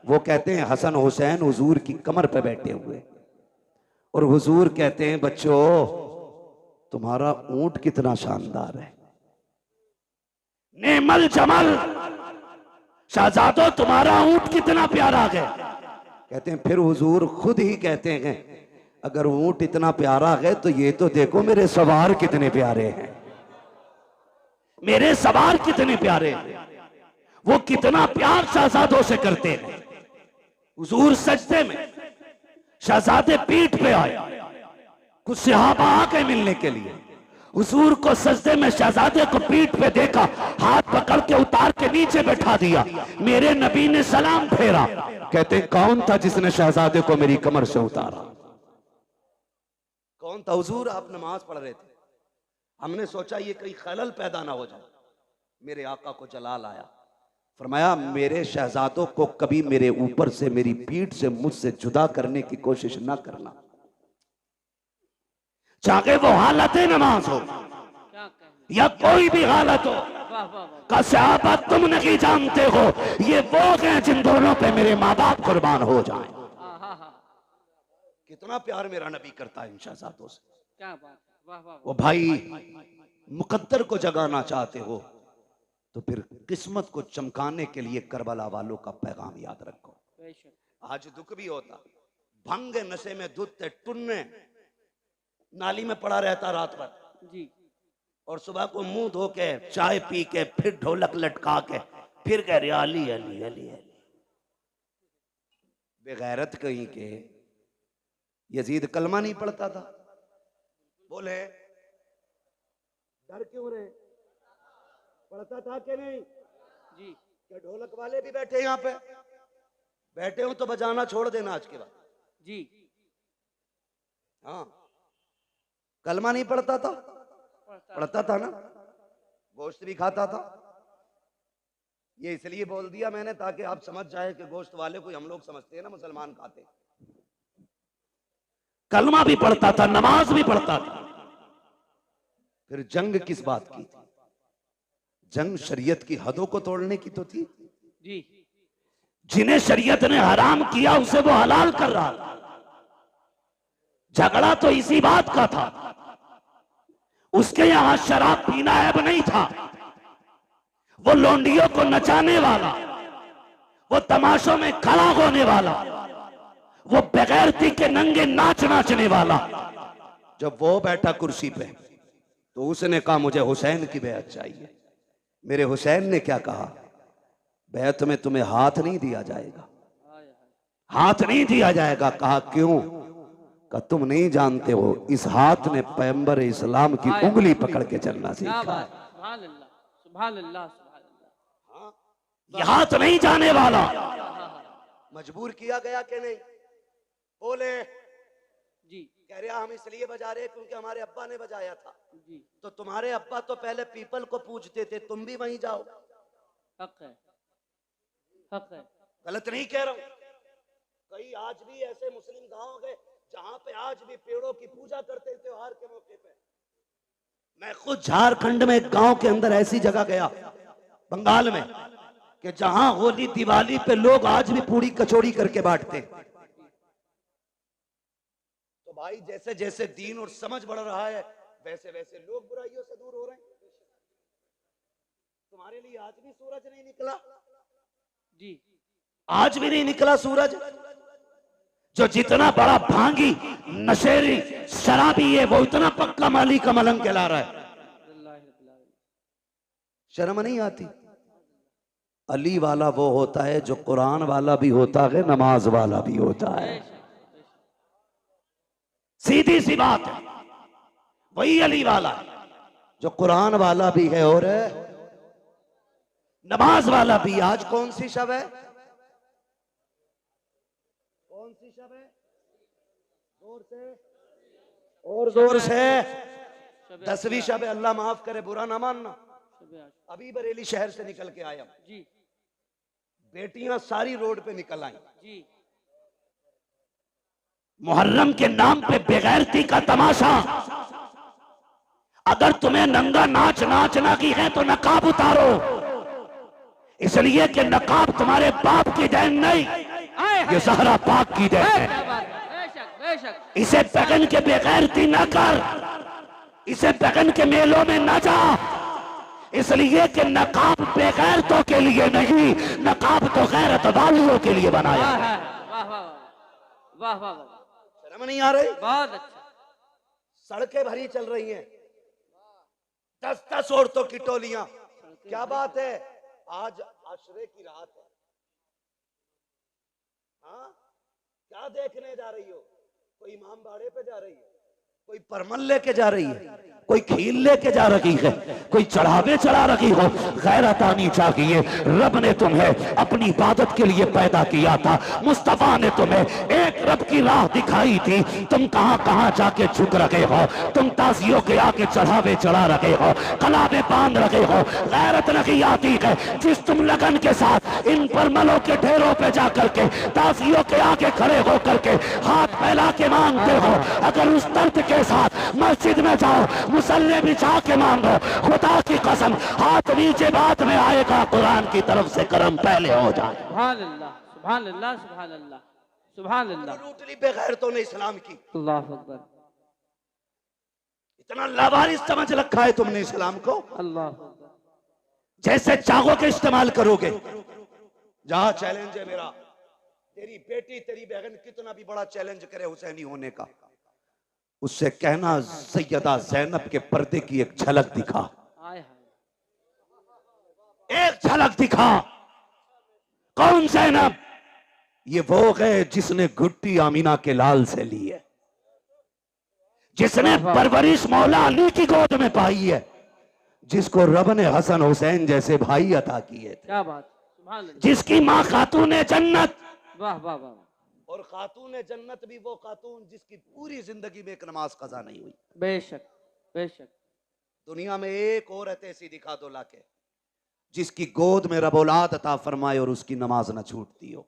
वो कहते हैं हसन हुसैन हुजूर की कमर पे बैठे हुए, और हुजूर कहते हैं बच्चों तुम्हारा ऊंट कितना शानदार है, नेमल जमल, शहजादो तुम्हारा ऊंट कितना प्यारा है। कहते हैं फिर हुजूर खुद ही कहते हैं अगर ऊंट इतना प्यारा है तो ये तो देखो मेरे सवार कितने प्यारे हैं, मेरे सवार कितने प्यारे हैं, वो कितना प्यार शहजादों से करते हैं। हुजूर सजदे में, शहजादे पीठ पे आए, कुछ सहाबा आ गए मिलने के लिए। हुजूर को सजदे में शहजादे को पीठ पे देखा, हाथ पकड़ के उतार के नीचे बैठा दिया। मेरे नबी ने सलाम फेरा। कहते हैं कौन था जिसने शहजादे को मेरी कमर से उतारा? कौन था? हुजूर आप नमाज पढ़ रहे थे, हमने सोचा ये कहीं खलल पैदा ना हो जाए। मेरे आका को जलाल आया, फरमाया मेरे शहजादों को कभी मेरे ऊपर से, मेरी पीठ से, मुझसे जुदा करने की कोशिश ना करना, चाहे वो हालत नमाज हो या कोई भी हालत हो। का सहाबा तुम नहीं जानते हो ये वो हैं जिन दोनों पे मेरे माँ बाप कुर्बान हो जाएं। कितना प्यार मेरा नबी करता है इन शहजादों से। क्या बात, वाह वाह। वो भाई मुकद्दर को जगाना चाहते हो तो फिर किस्मत को चमकाने के लिए करबला वालों का पैगाम याद रखो। आज दुख भी होता, भंग नशे में दूध टुन्ने नाली में पड़ा रहता रात भर जी, और सुबह को मुंह धो के चाय पी के फिर ढोलक लटका के फिर कह रहे अली अली अली अली। बेगैरत कहीं के यजीद कलमा नहीं पढ़ता था, बोले डर क्यों रहे? पढ़ता था कि नहीं? जी, क्या ढोलक वाले भी बैठे यहाँ पे? बैठे हो तो बजाना छोड़ देना आज के बाद। जी, हाँ, कलमा नहीं पढ़ता था? पढ़ता था ना, गोश्त भी खाता था। ये इसलिए बोल दिया मैंने ताकि आप समझ जाए कि गोश्त वाले को हम लोग समझते हैं ना मुसलमान खाते। कलमा भी पढ़ता था, नमाज भी पढ़ता था। फिर जंग किस बात की थी? जंग शरीयत की हदों को तोड़ने की तो थी। जी, जिन्हें शरीयत ने हराम किया उसे वो हलाल कर रहा था। झगड़ा तो इसी बात का था। उसके यहां शराब पीना ऐब नहीं था। वो लोंडियों को नचाने वाला, वो तमाशों में खड़ा होने वाला, वो बेगैरती के नंगे नाच नाचने वाला, जब वो बैठा कुर्सी पे तो उसने कहा मुझे हुसैन की बैत चाहिए। मेरे हुसैन ने क्या कहा? बैत में तुम्हें हाथ नहीं दिया जाएगा, हाथ नहीं दिया जाएगा। कहा क्यों? का तुम नहीं जानते हो इस हाथ ने पैगंबर इस्लाम की उंगली पकड़ के चलना सीखा है। सुभान अल्लाह, सुभान अल्लाह, सुभान अल्लाह। ये हाथ नहीं जाने वाला। मजबूर किया गया कि नहीं? बोले जी, कह रहा हम इसलिए बजा रहे क्योंकि हमारे अब्बा ने बजाया था। जी, तो तुम्हारे अब्बा तो पहले पीपल को पूजते थे, तुम भी वहीं जाओ। हक है, हक है। गलत नहीं कह रहा हूं। कई आज भी ऐसे मुस्लिम गांव गए जहां पे आज भी पेड़ों की पूजा करते त्योहार के मौके पे। मैं खुद झारखंड में एक गांव के अंदर ऐसी जगह गया बंगाल में कि जहां होली दिवाली पे लोग आज भी पूरी कचौड़ी करके बांटते। तो भाई जैसे जैसे दीन और समझ बढ़ रहा है वैसे वैसे लोग बुराइयों से दूर हो रहे हैं। तुम्हारे लिए आज भी सूरज नहीं निकला? जी, आज भी नहीं निकला सूरज। जो जितना बड़ा भांगी नशेरी शराबी है वो इतना पक्का माली का मलंग कहला रहा है। शर्म नहीं आती? अली वाला वो होता है जो कुरान वाला भी होता है, नमाज वाला भी होता है। सीधी सी बात है, वही अली वाला जो कुरान वाला भी है और नमाज वाला भी। आज कौन सी शब है? कौन सी शब है? जोर से और जोर से शबे 10वीं शब अल्लाह माफ करे, बुरा ना मानना। शबे आशूरा। अभी बरेली शहर से निकल के आया, जी बेटियां सारी रोड पे निकल आई। जी मुहर्रम के नाम पे बेगैरती का तमाशा। अगर तुम्हें नंगा नाच नाचना की है तो नकाब उतारो, इसलिए कि नकाब तुम्हारे बाप की देन नहीं, ये सहरा पाक की देन है। क्या बात है, बेशक बेशक। इसे पहन के बेगैरती न कर, इसे पहन के मेलों में न जा, इसलिए कि नकाब बेगैरतों के लिए नहीं, नकाब तो गैरत वालियों के लिए बनाया वाह है। वाह वाह वाह वाह वाह, शर्म नहीं आ रही? बहुत अच्छा। सड़कें भरी चल रही हैं, 10-10 औरतों की टोलियां। क्या बात है, आज आशरे की रात है। हाँ, क्या देखने जा रही हो? कोई इमाम बाड़े पे जा रही है, कोई परमल लेके जा रही है, कोई खील लेके जा रही है, कोई चढ़ावे चढ़ा रही हो। गैरत आनी चाहिए। रब ने तुम्हें अपनी इबादत के लिए पैदा किया था, मुस्तफा ने तुम्हें एक रब की राह दिखाई थी। तुम कहां कहां जाके झुक रहे हो, तुम ताजियों के आगे चढ़ावे चढ़ा रहे हो, कलावे बांध रहे हो। गैरत नहीं आती है जिस तुम लगन के साथ इन परमलों के ढेरों पे जाकर के ताजियों के आगे खड़े होकर के हाथ फैला के मांगते हो। अगर उस दर्द के साथ मस्जिद में जाओ, मुसल्ले बिछा के मांगो, खुदा की कसम हाथ नीचे बाद में आएगा, कुरान की तरफ से करम पहले हो जाए। सुभान अल्लाह सुभान अल्लाह सुभान अल्लाह सुभान अल्लाह। रूटली बेगैरतों ने इस्लाम की अल्लाह अकबर। इतना लावारिस समझ रखा है तुमने इस्लाम को। अल्लाह अकबर। जैसे चाहोगे इस्तेमाल करोगे। जहां चैलेंज है मेरा, तेरी बेटी तेरी बहन कितना भी बड़ा चैलेंज करे हुसैनी होने का, उससे कहना सैयदा ज़ैनब के पर्दे की एक झलक दिखा, आय हाय। एक झलक दिखा। कौन ज़ैनब? ये वो है जिसने घुट्टी आमीना के लाल से ली है, जिसने परवरिश मौला अली की गोद में पाई है, जिसको रब ने हसन हुसैन जैसे भाई अता किए थे। क्या बात, सुभान अल्लाह। जिसकी माँ खातून जन्नत, वाह वाह वाह। और खातून जन्नत भी वो खातून जिसकी पूरी जिंदगी में एक नमाज कज़ा नहीं हुई। बेशक बेशक। दुनिया में एक औरत ऐसी दिखा दो लाके जिसकी गोद में रब औलाद अता फरमाए और उसकी नमाज न छूटती हो,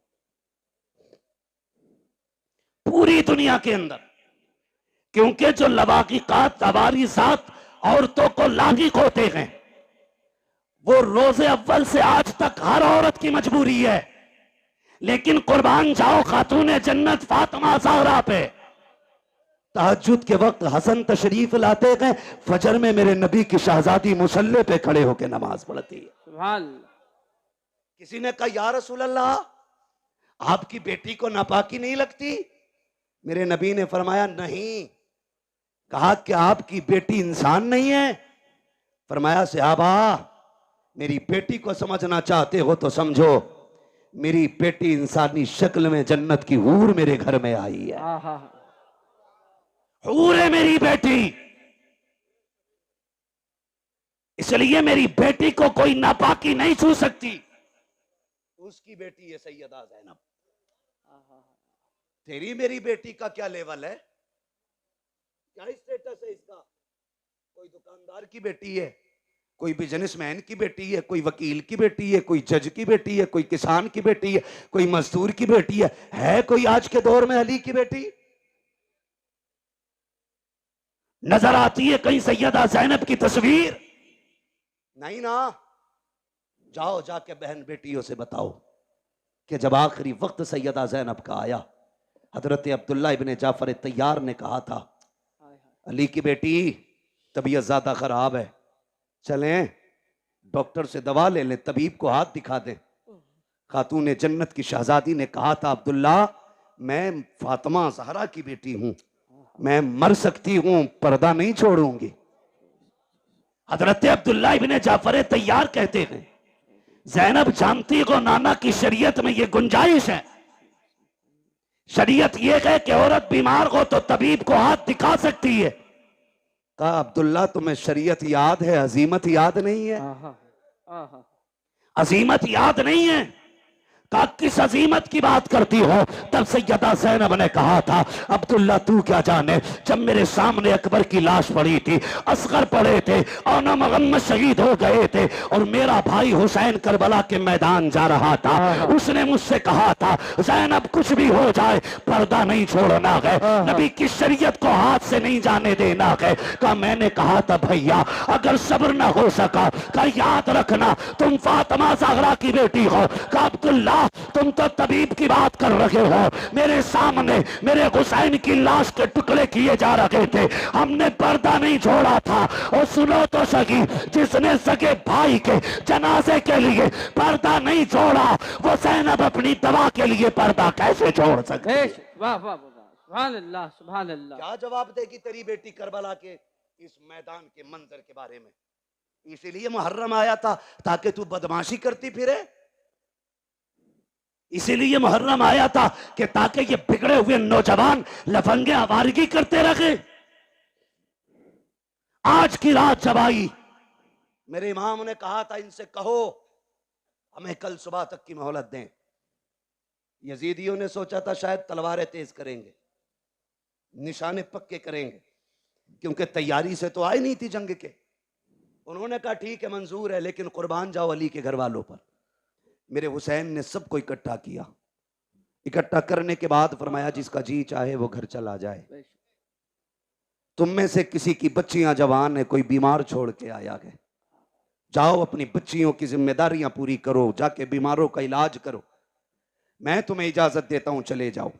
पूरी दुनिया के अंदर। क्योंकि जो लवाकिकात लवारिसात औरतों को लागिक होते हैं, वो रोजे अव्वल से आज तक हर औरत की मजबूरी है। लेकिन कुर्बान जाओ खातून जन्नत फातिमा ज़हरा पे, तहज्जुद के वक्त हसन तशरीफ लाते हैं, फजर में मेरे नबी की शहजादी मुसल्ले पे खड़े होकर नमाज पढ़ती है। सुभान। किसी ने कहा या रसूल अल्लाह, आपकी बेटी को नापाकी नहीं लगती? मेरे नबी ने फरमाया नहीं। कहा कि आपकी बेटी इंसान नहीं है? फरमाया सहाबा, मेरी बेटी को समझना चाहते हो तो समझो, मेरी बेटी इंसानी शक्ल में जन्नत की हूर मेरे घर में आई है। हूर है मेरी बेटी, इसलिए मेरी बेटी को कोई नापाकी नहीं छू सकती। उसकी बेटी है सैयदा ज़ैनब। तेरी मेरी बेटी का क्या लेवल है, क्या स्टेटस है इसका? कोई दुकानदार की बेटी है, कोई बिजनेसमैन की बेटी है, कोई वकील की बेटी है, कोई जज की बेटी है, कोई किसान की बेटी है, कोई मजदूर की बेटी है कोई आज के दौर में अली की बेटी? नजर आती है कहीं सैयदा ज़ैनब की तस्वीर? नहीं ना। जाओ जाके बहन बेटियों से बताओ कि जब आखिरी वक्त सैयदा ज़ैनब का आया, हजरत अब्दुल्ला इब्ने जाफर तैयार ने कहा था, अली की बेटी तबीयत ज्यादा खराब है, चलें डॉक्टर से दवा ले लें, तबीब को हाथ दिखा दें। खातून जन्नत की शहजादी ने कहा था, अब्दुल्ला मैं फातिमा ज़हरा की बेटी हूं, मैं मर सकती हूं, पर्दा नहीं छोड़ूंगी। हजरत अब्दुल्ला इब्ने जाफर तैयार कहते हैं, ज़ैनब जानती हो नाना की शरीयत में ये गुंजाइश है, शरीयत ये है कि औरत बीमार हो तो तबीब को हाथ दिखा सकती है। कहा अब्दुल्ला तुम्हें शरीयत याद है, अजीमत याद नहीं है? अजीमत याद नहीं है? कहा किस अजीमत की बात करती हो? तब सैयदा ज़ैनब ने कहा था, अब्दुल्ला तू क्या जाने, जब मेरे सामने अकबर की लाश पड़ी थी, असगर पड़े थे और न मोहम्मद शहीद हो गए थे और मेरा भाई हुसैन करबला के मैदान जा रहा था, उसने मुझसे कहा था ज़ैनब कुछ भी हो जाए पर्दा नहीं छोड़ना है, नबी की शरीयत को हाथ से नहीं जाने देना है। का मैंने कहा था भैया अगर सब्र न हो सका का याद रखना तुम फातिमा ज़हरा की बेटी हो। का अब्दुल्ला तुम तो तबीब की बात कर रहे हो, मेरे सामने मेरे हुसैन की लाश के टुकड़े किए जा रहे थे, हमने पर्दा नहीं छोड़ा था। और सुनो तो सही, जिसने सगे भाई के जनाजे के लिए पर्दा नहीं छोड़ा वो ज़ैनब अपनी दवा के लिए पर्दा कैसे छोड़ सकती? वाह वाह वाह, सुभान अल्लाह सुभान अल्लाह। क्या जवाब देगी तेरी बेटी करबला के इस मैदान के मंजर के बारे में? इसीलिए मुहर्रम आया था ताकि तू बदमाशी करती फिरे, इसीलिए मुहर्रम आया था कि ताकि ये बिगड़े हुए नौजवान लफंगे आवारगी करते रहे। आज की रात जब आई, मेरे इमाम ने कहा था इनसे कहो हमें कल सुबह तक की मोहलत दें। यजीदियों ने सोचा था शायद तलवारें तेज करेंगे, निशाने पक्के करेंगे, क्योंकि तैयारी से तो आई नहीं थी जंग के। उन्होंने कहा ठीक है मंजूर है, लेकिन कुर्बान जाओ अली के घर वालों पर। मेरे हुसैन ने सबको इकट्ठा किया, इकट्ठा करने के बाद फरमाया जिसका जी चाहे वो घर चला जाए। तुम में से किसी की बच्चियां जवान है, कोई बीमार छोड़ के आया है, जाओ अपनी बच्चियों की जिम्मेदारियां पूरी करो, जाके बीमारों का इलाज करो, मैं तुम्हें इजाजत देता हूं चले जाओ।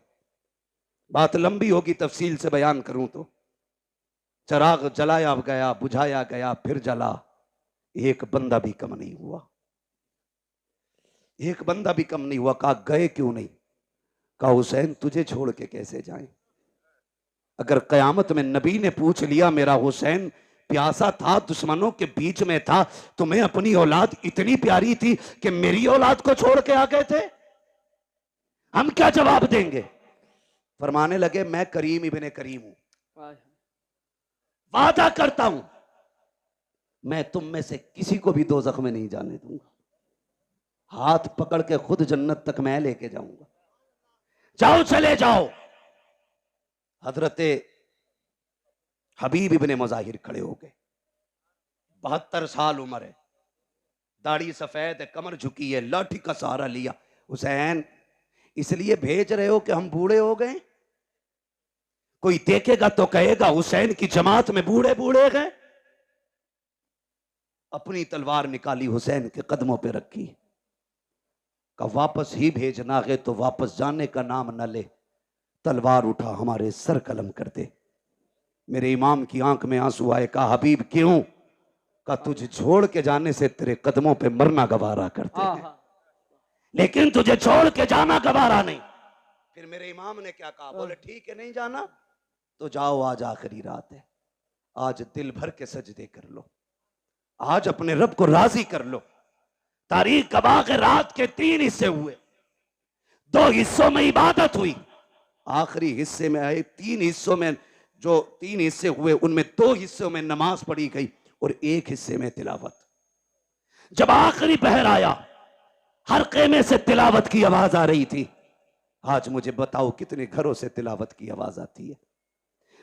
बात लंबी होगी, तफसील से बयान करूं तो चराग जलाया गया, बुझाया गया, फिर जला, एक बंदा भी कम नहीं हुआ, एक बंदा भी कम नहीं हुआ। कहा गए क्यों नहीं? कहा हुसैन तुझे छोड़ के कैसे जाएं? अगर कयामत में नबी ने पूछ लिया मेरा हुसैन प्यासा था, दुश्मनों के बीच में था, तुम्हें अपनी औलाद इतनी प्यारी थी कि मेरी औलाद को छोड़ के आ गए थे, हम क्या जवाब देंगे? फरमाने लगे मैं करीम इब्ने करीम हूं, वादा करता हूं मैं तुम में से किसी को भी दोज़ख में नहीं जाने दूंगा, हाथ पकड़ के खुद जन्नत तक मैं लेके जाऊंगा, जाओ चले जाओ। हजरते हबीब इब्ने मुज़ाहिर खड़े हो गए, 72 साल उम्र है, दाढ़ी सफेद है, कमर झुकी है, लाठी का सहारा लिया। हुसैन इसलिए भेज रहे हो कि हम बूढ़े हो गए? कोई देखेगा तो कहेगा हुसैन की जमात में बूढ़े बूढ़े गए। अपनी तलवार निकाली, हुसैन के कदमों पे रखी, का वापस ही भेजना है तो वापस जाने का नाम न ले, तलवार उठा हमारे सर कलम कर दे। मेरे इमाम की आंख में आंसू आए। कहा हबीब क्यों? का तुझे छोड़ के जाने से तेरे कदमों पे मरना गवारा करते हैं, लेकिन तुझे छोड़ के जाना गवारा नहीं। फिर मेरे इमाम ने क्या कहा? बोले ठीक है नहीं जाना तो जाओ, आज आखिरी रात है, आज दिल भर के सजदे कर लो, आज अपने रब को राजी कर लो। तारीख कबा के रात के 3 हिस्से हुए, 2 हिस्सों में इबादत हुई, आखिरी हिस्से में आए 3 हिस्सों में, जो 3 हिस्से हुए उनमें 2 हिस्सों में नमाज पढ़ी गई और 1 हिस्से में तिलावत। जब आखिरी पहर आया, हर खेमे से तिलावत की आवाज आ रही थी। आज मुझे बताओ कितने घरों से तिलावत की आवाज आती है?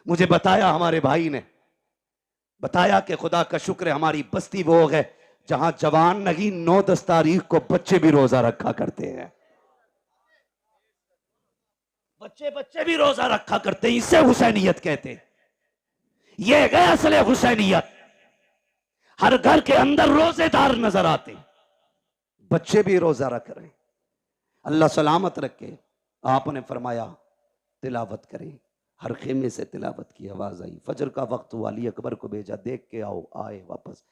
मुझे बताया हमारे भाई ने, बताया कि खुदा का शुक्र है हमारी बस्ती वो है जहां जवान नहीं 9-10 तारीख को बच्चे भी रोजा रखा करते हैं, बच्चे भी रोजा रखा करते हैं। इसे हुसैनियत कहते हैं, ये है असले हुसैनियत। हर घर के अंदर रोजेदार नजर आते, बच्चे भी रोजा रख रहे हैं, अल्लाह सलामत रखे। आपने फरमाया तिलावत करें, हर खेमे से तिलावत की आवाज आई। फजर का वक्त हुआ, अली अकबर को भेजा, देख के आओ, आए वापस।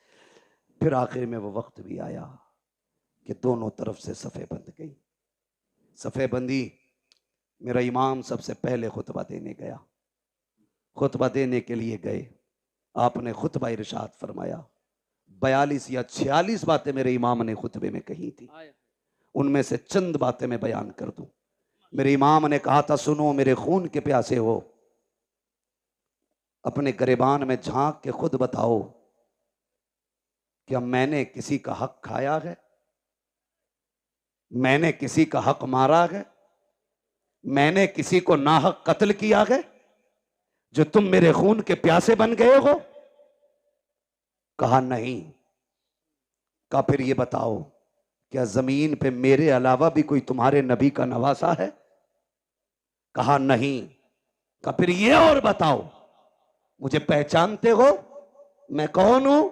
फिर आखिर में वो वक्त भी आया कि दोनों तरफ से सफ़े बंध गई। सफ़े बंदी, मेरा इमाम सबसे पहले खुतबा देने गया, खुतबा देने के लिए गए, आपने खुतबा इरशाद फरमाया। 42 या 46 बातें मेरे इमाम ने खुतबे में कही थी, उनमें से चंद बातें मैं बयान कर दूं। मेरे इमाम ने कहा था सुनो मेरे खून के प्यासे हो, अपने गिरबान में झांक के खुद बताओ क्या मैंने किसी का हक खाया है? मैंने किसी का हक मारा है, मैंने किसी को नाहक कत्ल किया है जो तुम मेरे खून के प्यासे बन गए हो? कहा नहीं। कहा फिर ये बताओ, क्या जमीन पे मेरे अलावा भी कोई तुम्हारे नबी का नवासा है? कहा नहीं। कहा फिर ये और बताओ, मुझे पहचानते हो? मैं कौन हूं?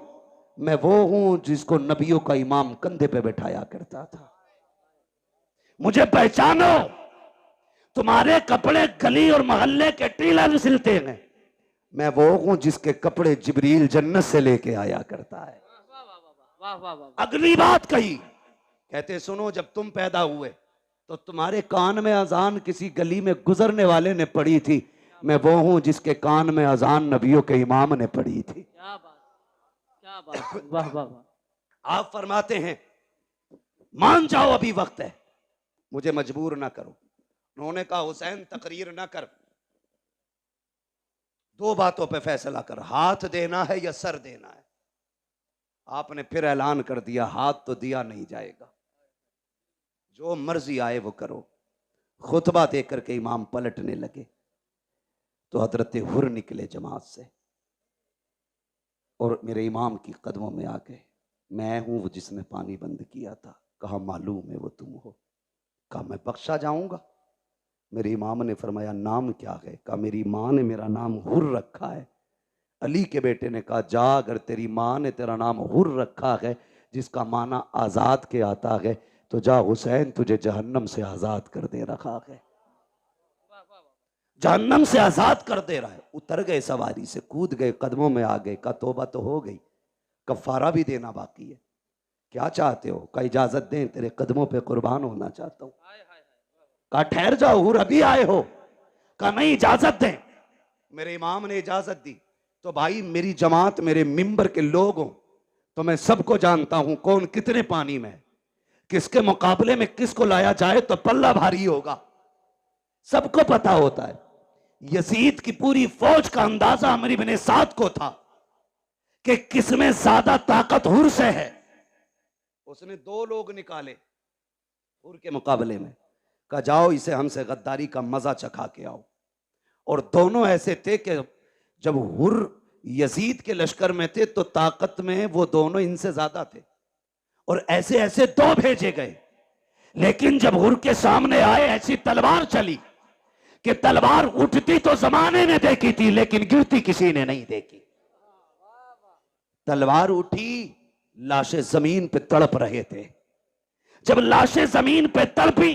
मैं वो हूं जिसको नबियों का इमाम कंधे पे बैठाया करता था। मुझे पहचानो। तुम्हारे कपड़े गली और मोहल्ले के टीलर सिलते हैं, मैं वो हूं जिसके कपड़े जिब्रील जन्नत से लेके आया करता है। वाह वाह वाह। अगली बात कही, कहते सुनो, जब तुम पैदा हुए तो तुम्हारे कान में अजान किसी गली में गुजरने वाले ने पड़ी थी, मैं वो हूं जिसके कान में अजान नबियों के इमाम ने पड़ी थी। क्या बात, क्या बात, वाह वाह वाह। आप फरमाते हैं मान जाओ अभी वक्त है, मुझे मजबूर ना करो। उन्होंने कहा हुसैन तकरीर ना कर, दो बातों पे फैसला कर, हाथ देना है या सर देना है। आपने फिर ऐलान कर दिया हाथ तो दिया नहीं जाएगा, जो मर्जी आए वो करो। खुतबा दे करके इमाम पलटने लगे तो हजरत हुर निकले जमात से और मेरे इमाम की कदमों में आ गए। मैं हूं वो जिसने पानी बंद किया था। कहा मालूम है वो तुम हो। कहा मैं बख्शा जाऊंगा? मेरे इमाम ने फरमाया नाम क्या है? कहा मेरी माँ ने मेरा नाम हुर रखा है। अली के बेटे ने कहा जा, अगर तेरी माँ ने तेरा नाम हुर रखा है जिसका माना आजाद के आता है, तो जा हुसैन तुझे जहन्नम से आजाद कर दे रखा है। जहन्नम से आजाद कर दे रहा है। उतर गए सवारी से, कूद गए, कदमों में आ गए। कहा तौबा तो हो गई, कफारा भी देना बाकी है। क्या चाहते हो? कहा इजाजत दें, तेरे कदमों पे कुर्बान होना चाहता हूं। कहा ठहर जाओ हुर, अभी आए हो? कहा नहीं, इजाजत दें। मेरे इमाम ने इजाजत दी। तो भाई मेरी जमात, मेरे मिंबर के लोग हो तो मैं सबको जानता हूं कौन कितने पानी में, किसके मुकाबले में किसको लाया जाए तो पल्ला भारी होगा, सबको पता होता है। यजीद की पूरी फौज का अंदाजा अमर इब्ने साद को था कि किसमें ज्यादा ताकत हुर से है। उसने दो लोग निकाले हुर के मुकाबले में, कहा जाओ इसे हमसे गद्दारी का मजा चखा के आओ। और दोनों ऐसे थे कि जब हुर यजीद के लश्कर में थे तो ताकत में वो दोनों इनसे ज्यादा थे, और ऐसे ऐसे दो भेजे गए। लेकिन जब हुर के सामने आए, ऐसी तलवार चली कि तलवार उठती तो जमाने ने देखी थी लेकिन गिरती किसी ने नहीं देखी। तलवार उठी, लाशें जमीन पे तड़प रहे थे। जब लाशें जमीन पे तड़पी,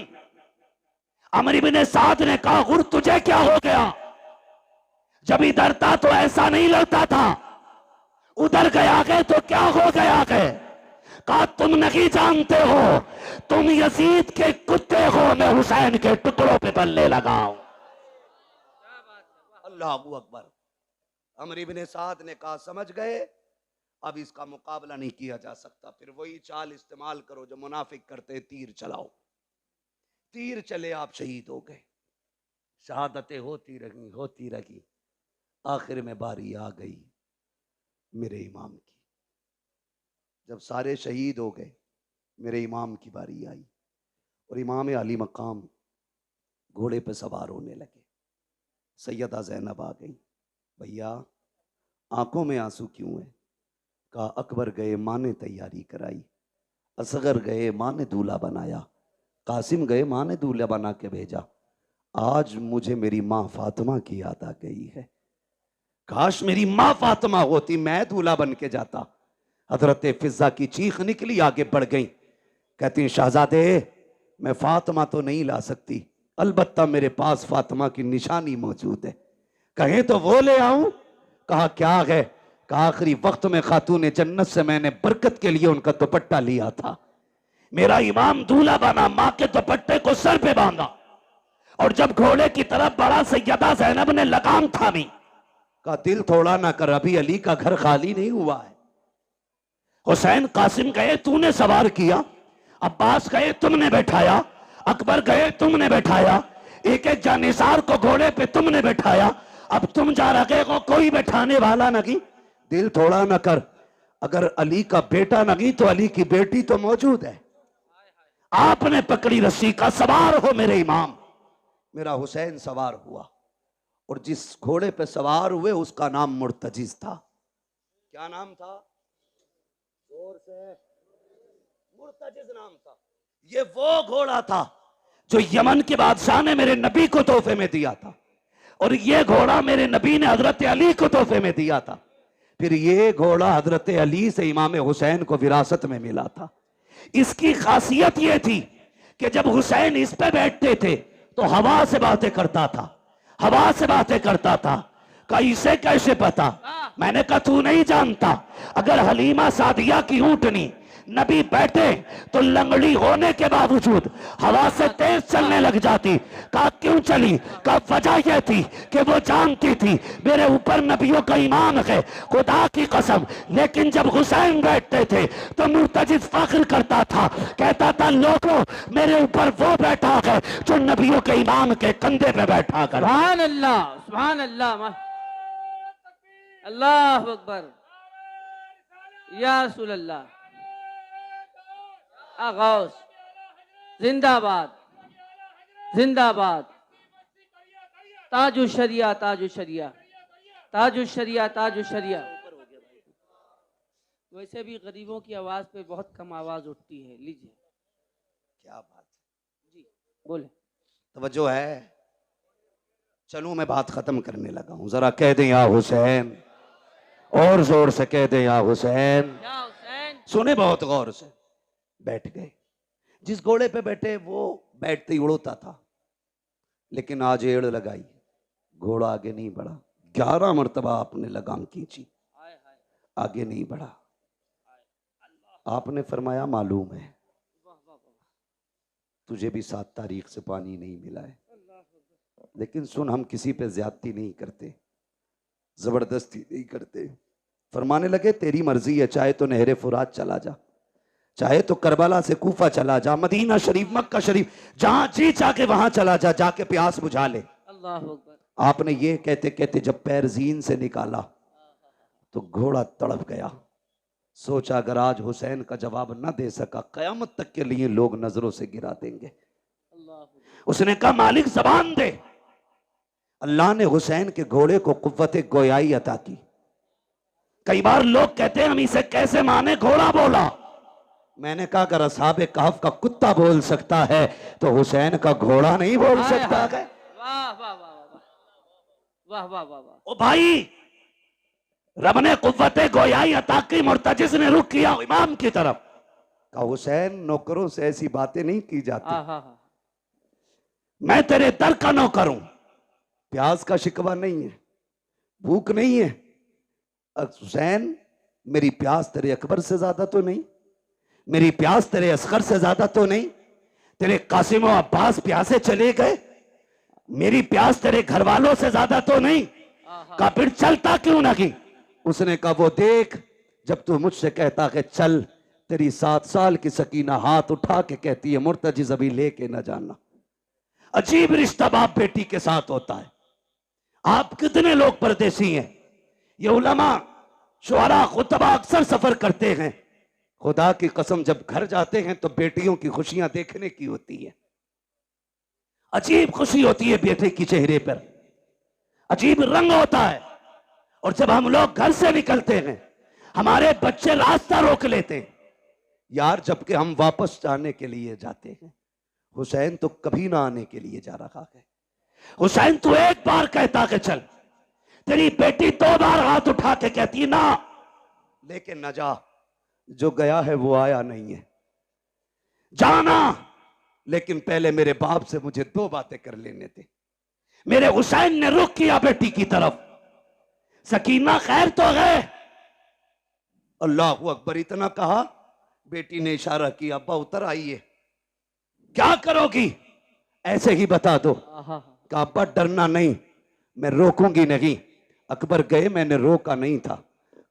अमर इब्ने साद ने कहा हुर तुझे क्या हो गया? जब इधर था तो ऐसा नहीं लगता था, उधर गया गए तो क्या हो गया गए? कहा तुम नहीं जानते हो, तुम यजीद के कुत्ते हो, मैं हुसैन के टुकड़ों पे पलने लगाऊं। अल्लाह अकबर। अमर इब्ने साद ने कहा समझ गए, अब इसका मुकाबला नहीं किया जा सकता। फिर वही चाल इस्तेमाल करो जो मुनाफिक करते, तीर चलाओ। तीर चले, आप शहीद हो गए। शहादतें होती रही। आखिर में बारी आ गई मेरे इमाम की। जब सारे शहीद हो गए, मेरे इमाम की बारी आई और इमाम अली मकाम घोड़े पे सवार होने लगे। सैयदा ज़ैनब आ गई। भैया आंखों में आंसू क्यों है? कहा अकबर गए, माँ ने तैयारी कराई। असगर गए, माँ ने दूल्हा बनाया। कासिम गए, माँ ने दूल्हा बना के भेजा। आज मुझे मेरी माँ फातिमा की याद आ गई है। काश मेरी माँ फातिमा होती, मैं दूल्हा बन के जाता। हजरत फिजा की चीख निकली, आगे बढ़ गई। कहती शहजादे मैं फातिमा तो नहीं ला सकती, अलबत्ता मेरे पास फातिमा की निशानी मौजूद है, कहें तो वो ले आऊं? कहा क्या है? कहा आखिरी वक्त में खातून जन्नत से मैंने बरकत के लिए उनका दुपट्टा लिया था। मेरा इमाम दूल्हा बना, माँ के दुपट्टे को सर पे बांधा और जब घोड़े की तरफ बढ़ा, सैयदा ज़ैनब ने लगाम थामी। कहा दिल थोड़ा ना कर, अभी अली का घर खाली नहीं हुआ है। हुसैन कासिम गए, तूने सवार किया। अब्बास गए, तुमने बैठाया। अकबर गए, तुमने बैठाया। एक एक जानिसार को घोड़े पे तुमने बैठाया। अब तुम जा रहे हो, कोई बैठाने वाला नहीं। दिल थोड़ा ना कर, अगर अली का बेटा नहीं तो अली की बेटी तो मौजूद है। आपने पकड़ी रस्सी का सवार हो मेरे इमाम। मेरा हुसैन सवार हुआ और जिस घोड़े पे सवार हुए उसका नाम मुर्तजिज था। क्या नाम था? जोर से। मुर्तजिज नाम था। ये वो घोड़ा था जो यमन के बादशाह ने मेरे नबी को तोहफे में दिया था, और ये घोड़ा मेरे नबी ने हजरत अली को तोहफे में दिया था। फिर ये घोड़ा हजरत अली से इमाम हुसैन को विरासत में मिला था। इसकी खासियत यह थी कि जब हुसैन इस पे बैठते थे तो हवा से बातें करता था, हवा से बातें करता था। कहा इसे कैसे पता? मैंने कहा तू नहीं जानता, अगर हलीमा सादिया की ऊंटनी नबी बैठे तो लंगड़ी होने के बावजूद हवा से तेज चलने लग जाती। कहा क्यों चली? कहा वजह यह थी कि वो जानती थी मेरे ऊपर नबियों का ईमान है, खुदा की कसम। लेकिन जब हुसैन बैठते थे तो मुर्तजिज फख्र करता था, कहता था लोगों मेरे ऊपर वो बैठा है जो नबियों के ईमान के कंधे पे बैठा कर। सुभान अल्लाह, सुभान अल्लाह, अल्लाह अकबर, या रसूल अल्लाह। गौस जिंदाबाद, जिंदाबाद। ताजु शरिया, ताजु शरिया, ताजु शरिया, ताजु शरिया। वैसे भी गरीबों की आवाज पे बहुत कम आवाज उठती है। लीजिए। क्या बात है जी, बोले। तवज्जो है। चलूं मैं बात खत्म करने लगा हूं, जरा कह दें या हुसैन, और जोर से कह दें या हुसैन। या हुसैन। सुने बहुत गौर से। बैठ गए। जिस घोड़े पे बैठे वो बैठते ही उड़ता था, लेकिन आज एड़ लगाई, घोड़ा आगे नहीं बढ़ा। 11 मरतबा आपने लगाम खींची, आगे नहीं बढ़ा। आपने फरमाया मालूम है तुझे भी 7 तारीख से पानी नहीं मिला है, लेकिन सुन हम किसी पे ज्यादती नहीं करते, जबरदस्ती नहीं करते। फरमाने लगे तेरी मर्जी है, चाहे तो नहरे फुरात चला जा, चाहे तो करबला से कूफा चला जा, मदीना शरीफ, मक्का शरीफ, जहां जी जाके वहां चला जा, जाके प्यास बुझा ले। अल्लाह अकबर। आपने ये कहते कहते जब पैर जीन से निकाला तो घोड़ा तड़प गया। सोचा अगर आज हुसैन का जवाब न दे सका, कयामत तक के लिए लोग नजरों से गिरा देंगे। उसने कहा मालिक जबान दे। अल्लाह ने हुसैन के घोड़े को कुव्वत गोयाई अता की। कई बार लोग कहते हैं हम इसे कैसे माने, घोड़ा बोला। मैंने कहा अगर असहाबे कहफ का कुत्ता बोल सकता है तो हुसैन का घोड़ा नहीं बोल सकता है। वाह वाह वाह वाह वाह वाह वाह। ओ भाई, रब ने कुव्वत गोयाई अता की, मुर्तजिज ने रुख किया इमाम की तरफ। कहा हुसैन नौकरों से ऐसी बातें नहीं की जाती, मैं तेरे दर का नौकर हूं। प्यास का शिकवा नहीं है, भूख नहीं है। हुसैन मेरी प्यास तेरे अकबर से ज्यादा तो नहीं, मेरी प्यास तेरे असगर से ज्यादा तो नहीं, तेरे कासिम और अब्बास प्यासे चले गए, मेरी प्यास तेरे घर वालों से ज्यादा तो नहीं। कहा फिर चलता क्यों नहीं? उसने कहा वो देख, जब तू मुझसे कहता कि चल, तेरी 7 साल की सकीना हाथ उठा के कहती है मुर्तजिज अभी लेके न जाना। अजीब रिश्ता बाप बेटी के साथ होता है। आप कितने लोग परदेसी हैं, ये उलमा शुअरा खुतबा अक्सर सफर करते हैं, खुदा की कसम जब घर जाते हैं तो बेटियों की खुशियां देखने की होती है। अजीब खुशी होती है बेटे के चेहरे पर, अजीब रंग होता है। और जब हम लोग घर से निकलते हैं हमारे बच्चे रास्ता रोक लेते हैं यार, जबकि हम वापस जाने के लिए जाते हैं। हुसैन तो कभी ना आने के लिए जा रहा है। हुसैन तो एक बार कहता कि चल, तेरी बेटी 2 बार हाथ उठा के कहती ना, लेकिन न जा, जो गया है वो आया नहीं है, जाना, लेकिन पहले मेरे बाप से मुझे 2 बातें कर लेने थे। मेरे हुसैन ने रुख किया बेटी की तरफ, सकीना खैर तो है? अल्लाह अकबर इतना कहा, बेटी ने इशारा किया अब्बा उतर आइए। क्या करोगी? ऐसे ही बता दो। कहा अब्बा डरना नहीं, मैं रोकूंगी नहीं। अकबर गए, मैंने रोका नहीं था।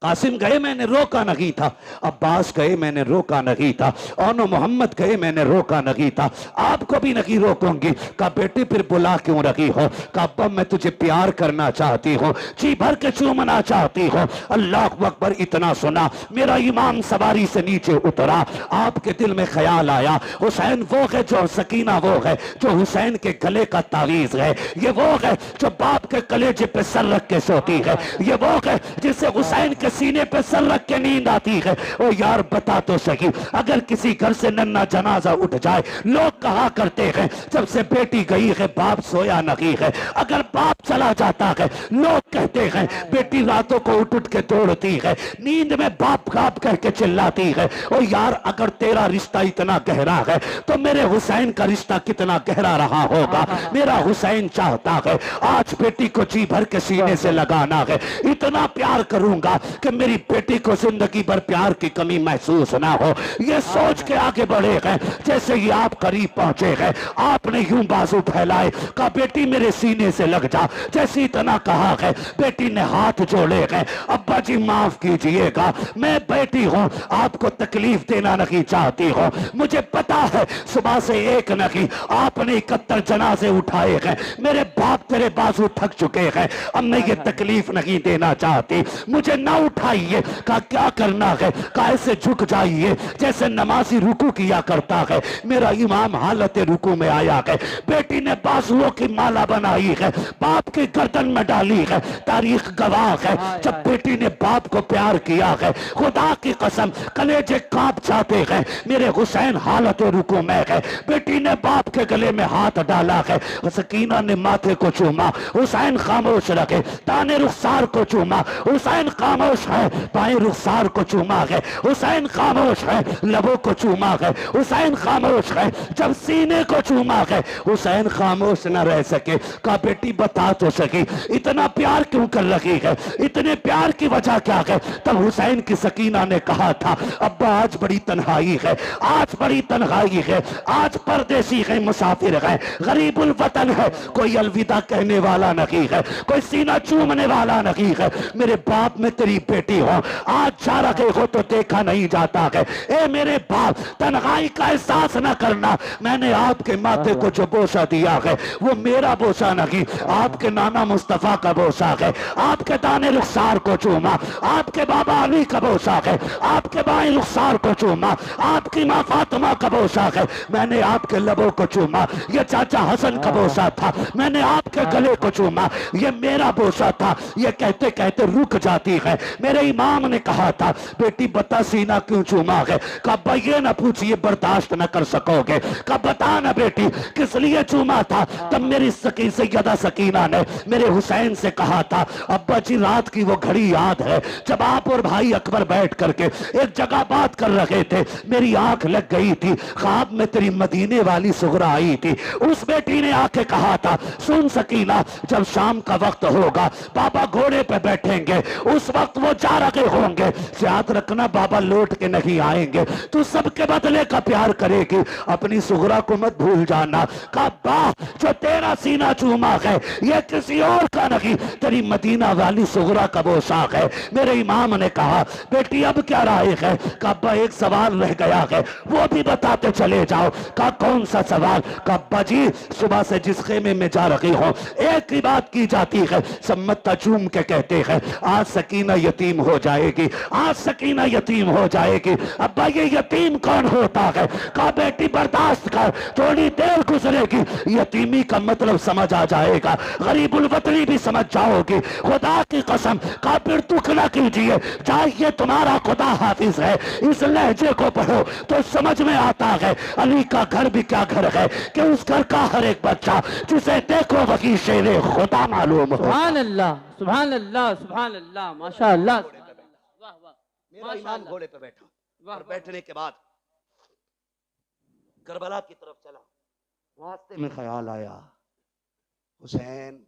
कासिम गए मैंने रोका नहीं था, अब्बास गए मैंने रोका नहीं था, और मोहम्मद गए मैंने रोका नहीं था, आपको भी नहीं रोकूंगी। कहा बेटी फिर बुला क्यों रही हो? कहा अब्बा मैं तुझे प्यार करना चाहती हूँ, जी भर के चूमना चाहती हूँ। अल्लाह अकबर। इतना सुना मेरा इमाम सवारी से नीचे उतरा, आपके दिल में ख्याल आया हुसैन वो है जो, सकीना वो है जो हुसैन के गले का तावीज है, ये वो है जो बाप के कलेजे पे सर रख के सोती है, ये वो है जिसे हुसैन के सीने पे सर रख के नींद आती है। ओ यार बता तो सही, अगर किसी घर से नन्ना जनाजा उठ जाए, लोग कहा करते हैं जब से बेटी गई है बाप सोया नहीं है, अगर बाप चला जाता है लोग कहते हैं बेटी रातों को उठ उठ के दौड़ती है, नींद में बाप बाप कह के चिल्लाती है। ओ यार अगर तेरा रिश्ता इतना गहरा है तो मेरे हुसैन का रिश्ता कितना गहरा रहा होगा। मेरा हुसैन चाहता है आज बेटी को जी भर के सीने से लगाना है, इतना प्यार करूंगा कि मेरी बेटी को जिंदगी भर प्यार की कमी महसूस ना हो। ये सोच के आगे बढ़े हैं, जैसे ही आप करीब पहुंचे हैं आपने यूं बाजू फैलाए, कहा बेटी मेरे सीने से लग जा। जैसे इतना कहा है बेटी ने हाथ जोड़े हैं, अब्बा जी माफ कीजिएगा, मैं बेटी हूं, आपको तकलीफ देना नहीं चाहती हूं, मुझे पता है सुबह से एक नहीं आपने 71 जनाजे उठाए हैं, मेरे बाप तेरे बाजू थक चुके हैं, अब मैं ये तकलीफ नहीं देना चाहती, मुझे ना उठाइए। कहा क्या करना है? कहा ऐसे झुक जाइए जैसे नमाजी रुकू किया करता है। मेरा इमाम हालत रुकू में आया है, बेटी ने बाजुओं की माला बनाई है, बाप की गर्दन में डाली है, तारीख गवाह है जब बेटी ने बाप को प्यार किया है, खुदा की कसम कलेजे कांप जाते हैं। मेरे हुसैन हालत रुकू में है, बेटी ने बाप के गले में हाथ डाला है, सकीना ने माथे को चूमा, हुसैन खामोश रखे, दाने रुखसार को चूमा, हुसैन खामोश है, बाएं रुखसार को चूमा है, हुसैन खामोश है, लबों को चूमा है, हुसैन खामोश है, जब सीने को चूमा है हुसैन खामोश न रह सके। कहा बेटी बता तो सकी इतना प्यार क्यों कर रही है, इतने प्यार की वजह क्या है? तब हुसैन की सकीना ने कहा था अब्बा आज बड़ी तन्हाई है, आज बड़ी तन्हाई है, आज परदेसी है, मुसाफिर है, गरीबुल वतन है, कोई अलविदा कहने वाला नहीं है, कोई सीना चूमने वाला नहीं है, मेरे बाप में तेरी बेटी हो, आज जा रहे हो तो देखा नहीं जाता है। ए मेरे बाप तन्हाई का एहसास न करना, मैंने आपके माथे को जो बोसा दिया है वो मेरा बोसा नहीं, आपके नाना मुस्तफा का बोसा है, आपके दाने रुखसार को चूमा, आपके बाबा अली का बोसा है, आपके बाएं रुखसार को चूमा, आपकी माँ फातिमा का बोसा है, मैंने आपके लबों को चूमा, ये चाचा हसन का बोसा था, मैंने आपके गले को चूमा, ये मेरा बोसा था। ये कहते कहते रुक जाती है। मेरे इमाम ने कहा था बेटी बता सीना क्यों चूमा है? कहा ये ना पूछिए बर्दाश्त न कर सकोगे। कहा बता ना बेटी किस लिए चूमा था? तब मेरी सैयदा सकीना ने मेरे हुसैन से कहा था अब्बा जी रात की वो घड़ी याद है जब आप और भाई अकबर बैठ करके एक जगह बात कर रहे थे, मेरी आंख लग गई थी, ख्वाब में तेरी मदीने वाली सुगरा आई थी, उस बेटी ने आके कहा था सुन सकीना जब शाम का वक्त होगा बाबा घोड़े पे बैठेंगे, उस वक्त वो जा रहे होंगे, याद रखना बाबा लौट के नहीं आएंगे, तू सबके बदले का प्यार करेगी, अपनी सुगरा को मत भूल जाना। कहा जो तेरा सीना चूमा है ये किसी और का नहीं, तेरी मदीना वाली सुगरा का पोशाक है। मेरे इमाम ने कहा बेटी अब क्या राय है? कहा एक सवाल रह गया है वो भी बताते चले जाओ। कहा कौन सा सवाल? कहा जी सुबह से जिस खेमे में जा रही हो एक ही बात की जाती है, सम्मत चूम के कहते हैं आज सकीना यतीम हो जाएगी, आज सकीना यतीम हो जाएगी। अब्बा ये यतीम कौन होता है? कहा बेटी बर्दाश्त कर, थोड़ी देर गुजरेगी यतीमी का मतलब समझ आ जाएगा, गरीबुल वतनी भी समझ जाओगी, खुदा की कसम। कहा फिर दुख ना कीजिए, चाहिए तुम्हारा खुदा हाफिज है, इस लहजे को पढ़ो तो समझ में आता है अली का घर भी क्या घर है कि उस घर का हर एक बच्चा जिसे देखो वही शेरे खुदा मालूम हो। सुभान अल्लाह, सुभान अल्लाह, सुभान अल्लाह, माशाअल्लाह। वाह वाह, मेरा इमाम घोड़े पे बैठा और बैठने के बाद करबला की तरफ चला, रास्ते में ख्याल आया हुसैन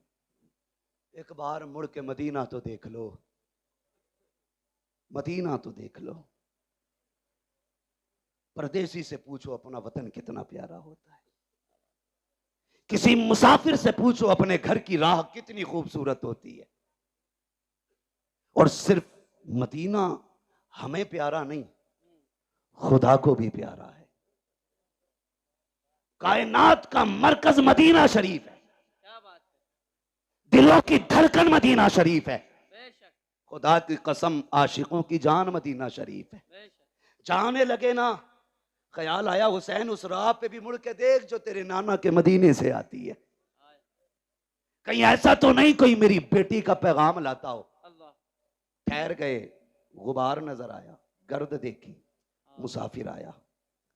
एक बार मुड़ के मदीना तो देख लो, मदीना तो देख लो। परदेसी से पूछो अपना वतन कितना प्यारा होता है, किसी मुसाफिर से पूछो अपने घर की राह कितनी खूबसूरत होती है। और सिर्फ मदीना हमें प्यारा नहीं, खुदा को भी प्यारा है। कायनात का मरकज मदीना शरीफ है, क्या बात है, दिलों की धड़कन मदीना शरीफ है। बेशक खुदा की कसम, आशिकों की जान मदीना शरीफ है। बेशक। जाने लगे ना, ख्याल आया हुसैन उस राह पे भी मुड़ के देख जो तेरे नाना के मदीने से आती है। कहीं ऐसा तो नहीं कोई मेरी बेटी का पैगाम लाता हो। अल्लाह। ठहर गए, गुबार नजर आया, गर्द देखी, मुसाफिर आया।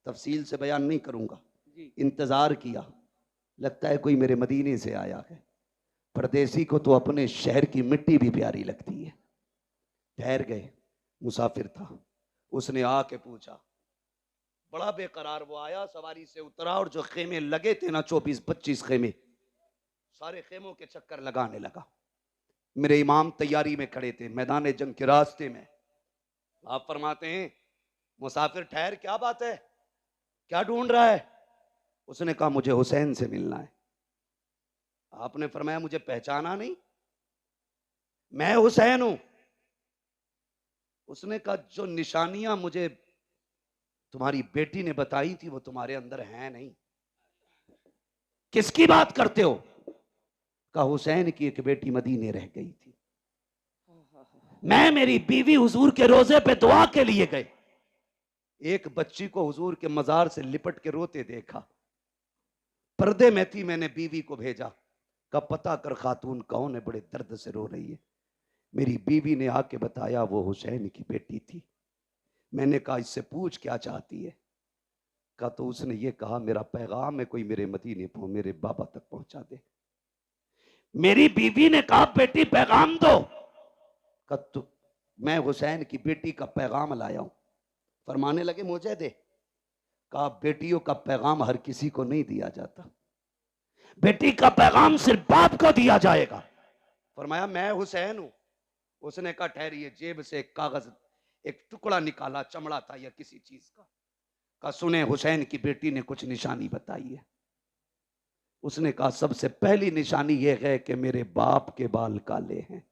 तफसील से बयान नहीं करूंगा। जी। इंतजार किया, लगता है कोई मेरे मदीने से आया है। परदेसी को तो अपने शहर की मिट्टी भी प्यारी लगती है। ठहर गए, मुसाफिर था, उसने आके पूछा, बड़ा बेकरार वो आया, सवारी से उतरा और जो खेमे लगे थे ना, 24-25 खेमे, सारे खेमों के चक्कर लगाने लगा। मेरे इमाम तैयारी में खड़े थे, मैदान जंग के रास्ते में। आप फरमाते हैं, मुसाफिर ठहर, क्या बात है, क्या ढूंढ रहा है? उसने कहा मुझे हुसैन से मिलना है। आपने फरमाया मुझे पहचाना नहीं, मैं हुसैन हूं। उसने कहा जो निशानियां मुझे तुम्हारी बेटी ने बताई थी वो तुम्हारे अंदर हैं नहीं। किसकी बात करते हो? कहा हुसैन की एक बेटी मदीने रह गई थी, मैं मेरी बीवी हुजूर के रोजे पे दुआ के लिए गए, एक बच्ची को हुजूर के मजार से लिपट के रोते देखा, पर्दे में थी, मैंने बीवी को भेजा, का पता कर खातून कौन है, बड़े दर्द से रो रही है। मेरी बीवी ने आके बताया वो हुसैन की बेटी थी। मैंने कहा इससे पूछ क्या चाहती है? कहा तो उसने ये कहा मेरा पैगाम है कोई मेरे मदीने को मेरे बाबा तक पहुंचा दे। मेरी बीवी ने कहा बेटी पैगाम दो। कहा तो मैं हुसैन की बेटी का पैगाम लाया हूं। फरमाने लगे मुझे दे। कहा बेटियों का पैगाम हर किसी को नहीं दिया जाता, बेटी का पैगाम सिर्फ बाप को दिया जाएगा। फरमाया मैं हुसैन हूं। उसने कहा ठहरिए, जेब से एक कागज, एक टुकड़ा निकाला, चमड़ा था या किसी चीज का। कहा सुने हुसैन की बेटी ने कुछ निशानी बताई है। उसने कहा सबसे पहली निशानी यह है कि मेरे बाप के बाल काले हैं।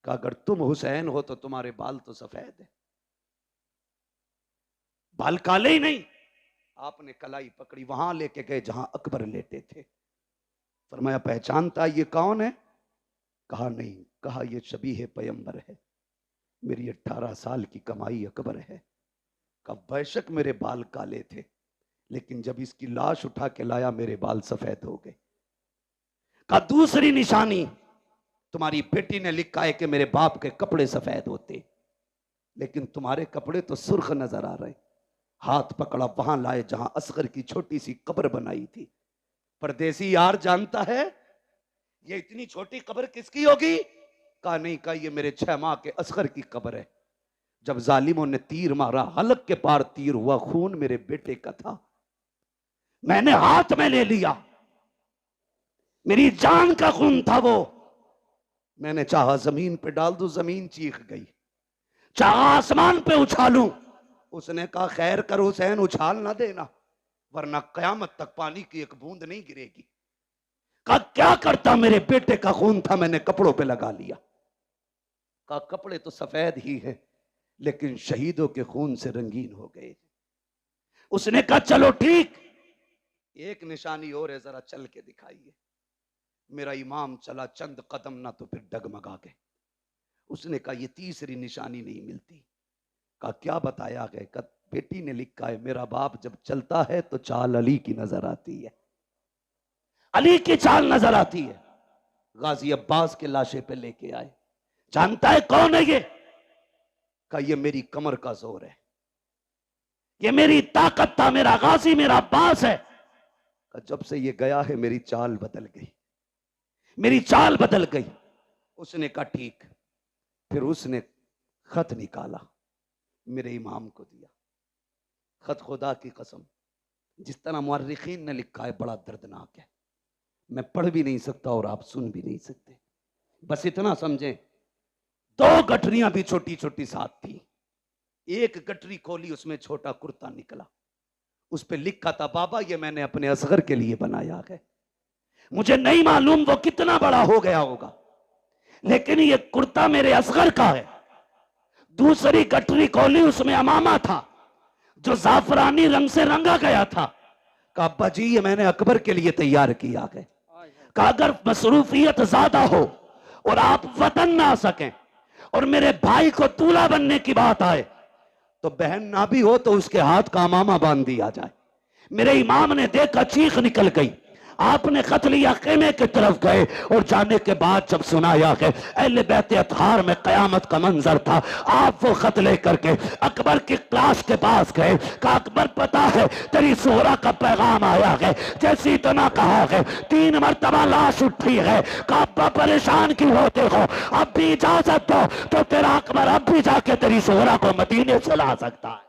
कहा अगर तुम हुसैन हो तो तुम्हारे बाल तो सफेद है, बाल काले ही नहीं। आपने कलाई पकड़ी, वहां लेके गए जहां अकबर लेटे थे। फरमाया पहचानता ये कौन है? कहा नहीं। कहा ये शबीह पैगंबर है, मेरी 18 साल की कमाई अकबर है। कहा बेशक मेरे बाल काले थे, लेकिन जब इसकी लाश उठा के लाया मेरे बाल सफेद हो गए। कहा दूसरी निशानी, तुम्हारी बेटी ने लिखा है कि मेरे बाप के कपड़े सफेद होते, लेकिन तुम्हारे कपड़े तो सुर्ख नजर आ रहे। हाथ पकड़ा, वहां लाए जहां असगर की छोटी सी कब्र बनाई थी। परदेसी यार जानता है ये इतनी छोटी कब्र किसकी होगी? कहा नहीं। कहा ये मेरे 6 माह के असगर की कब्र है। जब जालिमों ने तीर मारा, हलक के पार तीर हुआ, खून मेरे बेटे का था, मैंने हाथ में ले लिया, मेरी जान का खून था वो। मैंने चाहा जमीन पे डाल दूं, जमीन चीख गई, चाहा आसमान पे उछालूं। उसने कहा खैर कर हुसैन, उछाल ना देना, वरना कयामत तक पानी की एक बूंद नहीं गिरेगी। कहा क्या करता, मेरे बेटे का खून था, मैंने कपड़ों पे लगा लिया। कहा कपड़े तो सफेद ही हैं, लेकिन शहीदों के खून से रंगीन हो गए। उसने कहा चलो ठीक, एक निशानी और है, जरा चल के दिखाइए। मेरा इमाम चला चंद कदम ना तो फिर डगमगा गए। उसने कहा ये तीसरी निशानी नहीं मिलती। कहा क्या बताया गया? कहा बेटी ने लिखा है मेरा बाप जब चलता है तो चाल अली की नजर आती है, अली की चाल नजर आती है। गाजी अब्बास के लाशे पे लेके आए। जानता है कौन है ये? कहा ये मेरी कमर का जोर है, ये मेरी ताकत था, मेरा गाजी मेरा अब्बास है। कहा जब से ये गया है मेरी चाल बदल गई, मेरी चाल बदल गई। उसने कहा ठीक। फिर उसने खत निकाला, मेरे इमाम को दिया। खत खुदा की कसम जिस तरह मुअर्रिखीन ने लिखा है बड़ा दर्दनाक है, मैं पढ़ भी नहीं सकता और आप सुन भी नहीं सकते। बस इतना समझें, 2 गठरियां भी छोटी छोटी साथ थी। एक गठरी खोली, उसमें छोटा कुर्ता निकला, उस पर लिखा था बाबा ये मैंने अपने असगर के लिए बनाया है, मुझे नहीं मालूम वो कितना बड़ा हो गया होगा, लेकिन ये कुर्ता मेरे असगर का है, दूसरी गठरी खोली, उसमें अमामा था जो जाफरानी रंग से रंगा गया था। कहा अब्बा जी ये मैंने अकबर के लिए तैयार किया है। कहा अगर मसरूफियत ज्यादा हो और आप वतन ना आ सकें और मेरे भाई को दूल्हा बनने की बात आए तो बहन ना भी हो तो उसके हाथ का अमामा बांध दिया जाए। मेरे इमाम ने देखा, चीख निकल गई। आपने खत लिया, खेमे की तरफ गए और जाने के बाद जब सुनाया कि अहले बैत अतहार में कयामत का मंजर था, आप वो खत लेकर के अकबर की क्लास के पास गए। कहा अकबर पता है तेरी सोहरा का पैगाम आया है। जैसे इतना कहा है 3 मरतबा लाश उठी है। कहा अब्बा परेशान क्यों होते हो, अब भी इजाजत दो तो तेरा अकबर अब भी जाके तेरी सोहरा को मदीने से ला सकता है।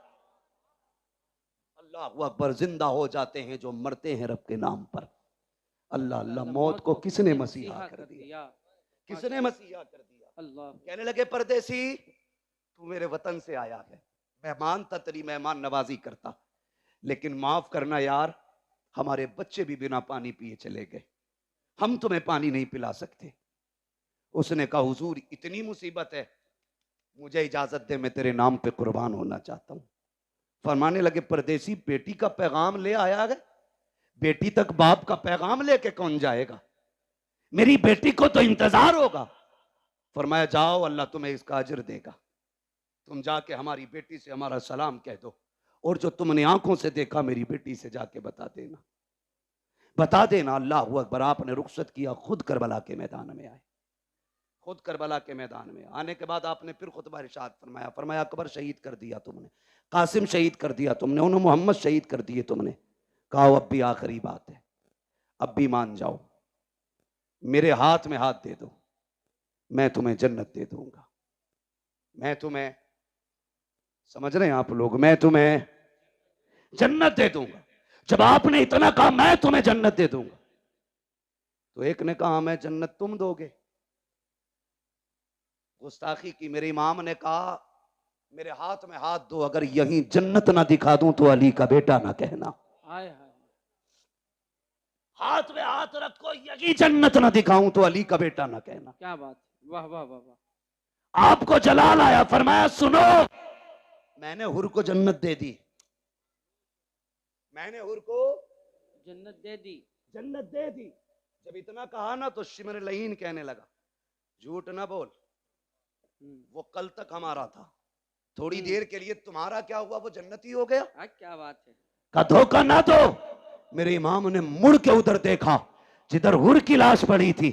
अल्लाह अकबर, जिंदा हो जाते हैं जो मरते हैं रब के नाम पर। अल्लाह अल्लाह, मौत को किसने मसीहा कर दिया, किसने मसीहा कर दिया। अल्लाह कहने लगे परदेसी तू मेरे वतन से आया है, मेहमान था, तेरी मेहमान नवाजी करता, लेकिन माफ करना यार हमारे बच्चे भी बिना पानी पिए चले गए, हम तुम्हें पानी नहीं पिला सकते। उसने कहा हुजूर इतनी मुसीबत है, मुझे इजाजत दे, मैं तेरे नाम पे कुर्बान होना चाहता हूं। फरमाने लगे परदेसी बेटी का पैगाम ले आया है, बेटी तक बाप का पैगाम लेके कौन जाएगा, मेरी बेटी को तो इंतजार होगा। फरमाया जाओ अल्लाह तुम्हें इसका अजर देगा, तुम जाके हमारी बेटी से हमारा सलाम कह दो और जो तुमने आंखों से देखा मेरी बेटी से जाके बता देना, बता देना। अल्लाह अकबर, आपने रुखसत किया, खुद करबला के मैदान में आए। खुद करबला के मैदान में आने के बाद आपने फिर खुतबा इरशाद फरमाया, फरमाया अकबर शहीद कर दिया तुमने, कासिम शहीद कर दिया तुमने, उन्होंने मोहम्मद शहीद कर दिए तुमने। कहा अब भी आखिरी बात है, अब भी मान जाओ, मेरे हाथ में हाथ दे दो, मैं तुम्हें जन्नत दे दूंगा। मैं तुम्हें, समझ रहे हैं आप लोग, मैं तुम्हें जन्नत दे दूंगा। जब आपने इतना कहा मैं तुम्हें जन्नत दे दूंगा, तो एक ने कहा मैं जन्नत तुम दोगे, गुस्ताखी की। मेरे इमाम ने कहा मेरे हाथ में हाथ दो, अगर यहीं जन्नत ना दिखा दूं तो अली का बेटा ना कहना। हाय हाय हाथ में हाथ रखो, यही जन्नत ना दिखाऊं तो अली का बेटा ना कहना। क्या बात, वाह वाह वाह वाह। आपको जलाल आया, फरमाया सुनो मैंने हुर को जन्नत दे दी, मैंने हुर को जन्नत दे दी, जन्नत दे दी। जब इतना कहा ना तो शिमर लहीन कहने लगा झूठ ना बोल, वो कल तक हमारा था, थोड़ी देर के लिए तुम्हारा क्या हुआ, वो जन्नती हो गया। क्या बात है। का धोखा ना दो। मेरे इमाम ने मुड़ के उधर देखा जिधर हुर की लाश पड़ी थी,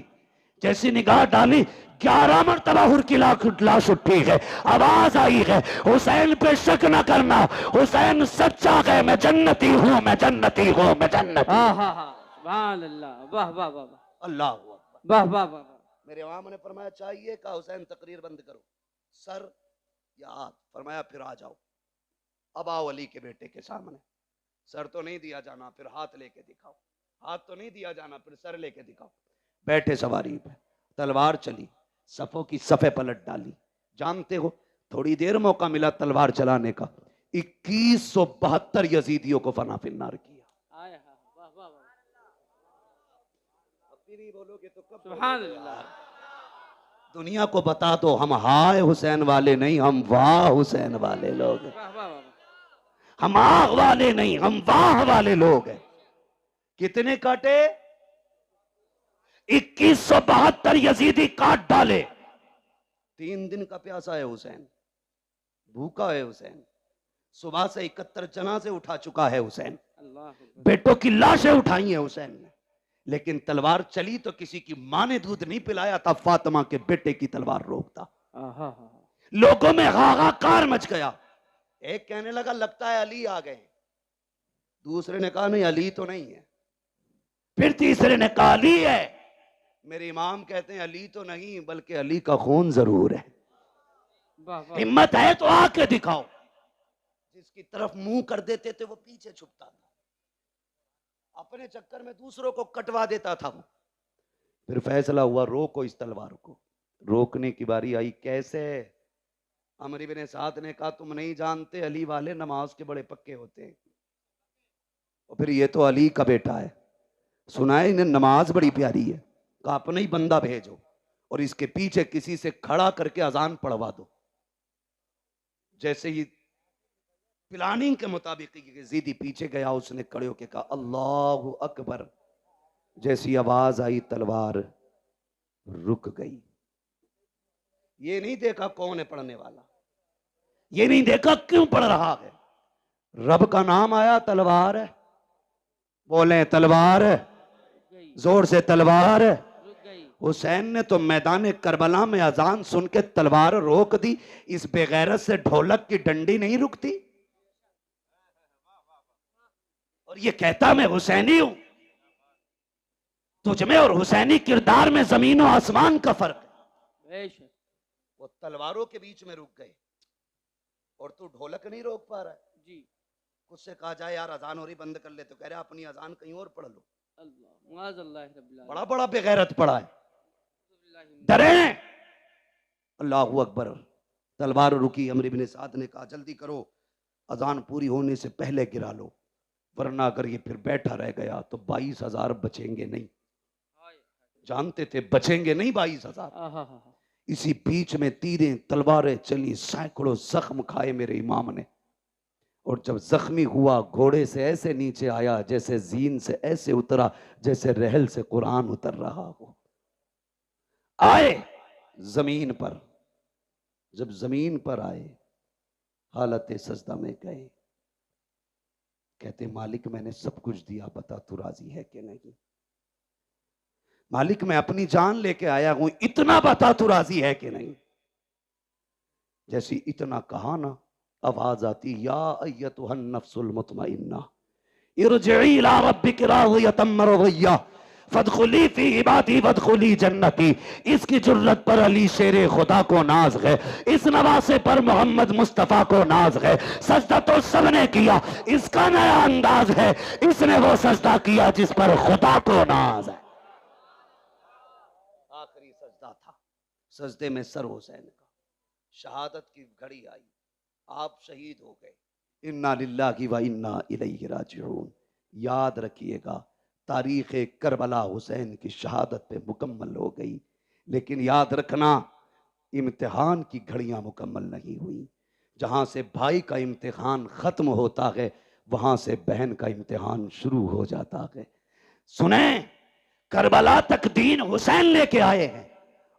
जैसी निगाह डाली 11 मरतबा हुर की लाश उठी है, आवाज आई है हुसैन पे शक ना करना, हुसैन सच्चा है, मैं जन्नती हूं, मैं जन्नती हूं, मैं जन्नती। सुभान अल्लाह, वाह वाह वाह अल्लाह वाह वाह वाह। मेरे इमाम ने फरमाया चाहिए, कहा हुसैन तकरीर बंद करो, सर या हाथ। फरमाया फिर आ जाओ, अब आओ अली के बेटे के सामने। सर तो नहीं दिया जाना, फिर हाथ लेके दिखाओ, हाथ तो नहीं दिया जाना, फिर सर लेके दिखाओ। बैठे सवारी पे, तलवार चली, सफों की सफे पलट डाली। जानते हो थोड़ी देर मौका मिला तलवार चलाने का, 2172 यजीदियों को फना फिन्नार किया। अभी नहीं बोलोगे तो कब? सुभान अल्लाह। दुनिया को बता दो हम हाय हुसैन वाले नहीं, हम वाह हुसैन वाले लोग हैं। हम आह वाले नहीं, हम वाह वाले लोग हैं। कितने काटे? 2172 यजीदी काट डाले। 3 दिन का प्यासा है हुसैन, भूखा है हुसैन, सुबह से 71 जनाजे उठा चुका है हुसैन, बेटों की लाशें उठाई है हुसैन ने, लेकिन तलवार चली तो किसी की मां ने दूध नहीं पिलाया था, फातिमा के बेटे की तलवार रोकता। लोगों में हाहाकार मच गया। एक कहने लगा लगता है अली आ गए, दूसरे ने कहा नहीं अली तो नहीं है, फिर तीसरे ने कहा अली है। मेरे इमाम कहते हैं अली तो नहीं बल्कि अली का खून जरूर है। हिम्मत है तो आके दिखाओ। जिसकी तरफ मुंह कर देते थे वो पीछे छुपता था, अपने चक्कर में दूसरों को कटवा देता था। फिर फैसला हुआ रोको इस तलवार को। रोकने की बारी आई, कैसे? अमर इब्न साद ने कहा तुम नहीं जानते अली वाले नमाज के बड़े पक्के होते हैं, और फिर ये तो अली का बेटा है, सुना है इन्हें नमाज बड़ी प्यारी है, कहा अपना ही बंदा भेजो और इसके पीछे किसी से खड़ा करके अजान पढ़वा दो। जैसे ही प्लानिंग के मुताबिक यजीदी पीछे गया, उसने खड़े होकर कहा अल्लाहु अकबर। जैसी आवाज आई तलवार रुक गई। ये नहीं देखा कौन है पढ़ने वाला, ये नहीं देखा क्यों पढ़ रहा है, रब का नाम आया तलवार है। बोले तलवार है, जोर से तलवार है। हुसैन ने तो मैदान करबला में अजान सुन के तलवार रोक दी। इस बेगैरत से ढोलक की डंडी नहीं रुकती। और ये कहता मैं हुसैनी हूं। तुझमें और हुसैनी किरदार में जमीन और आसमान का फर्क है। वो तलवारों के बीच में रुक गए और तू ढोलक नहीं रोक पा रहा है जी। उससे कहा जाए यार अजान हो रही, बंद कर ले, तो कह रहे अपनी अजान कहीं और पढ़ लो। बड़ा बड़ा बेगैरत पड़ा है। डरे अल्लाहू अकबर। तलवार रुकी। अमर इब्ने साद ने कहा जल्दी करो, अजान पूरी होने से पहले गिरा लो, वरना अगर ये फिर बैठा रह गया तो 22,000 बचेंगे नहीं। जानते थे बचेंगे नहीं 22,000। इसी बीच में तीरें तलवारें चली, सैकड़ों जख्म खाए मेरे इमाम ने। और जब जख्मी हुआ घोड़े से ऐसे नीचे आया जैसे जीन से ऐसे उतरा जैसे रहल से कुरान उतर रहा हो। आए जमीन पर। जब जमीन पर आए हालत सजदा में गए। कहते मालिक मैंने सब कुछ दिया, बता तू राजी है कि नहीं। मालिक मैं अपनी जान लेके आया हूं, इतना बता तू राजी है कि नहीं। जैसी इतना कहा ना, आवाज आती या अय्यतुहन नफ्सुल मुतमइन्ना इरजिई इला रब्बिकी राज़ियतम मरज़िय्या फदखुली फी इबादी वदखुली जन्नती। इसकी जुर्रत पर अली शेरे खुदा को नाज है, इस नवासे पर मोहम्मद मुस्तफा को नाज है। सजदा तो सबने किया, इसका नया अंदाज है, इसने वो सजदा किया जिस पर खुदा को नाज है। आखिरी सजदा था, सजदे में सर हुसैन का। शहादत की घड़ी आई, आप शहीद हो गए। इन्ना लिल्लाहि व इन्ना इलैहि राजिऊन। याद रखिएगा तारीख करबला हुसैन की शहादत पे मुकम्मल हो गई, लेकिन याद रखना इम्तिहान की घड़ियां मुकम्मल नहीं हुई। जहां से भाई का इम्तिहान खत्म होता है वहां से बहन का इम्तिहान शुरू हो जाता है। सुने, करबला तक दीन हुसैन लेके आए हैं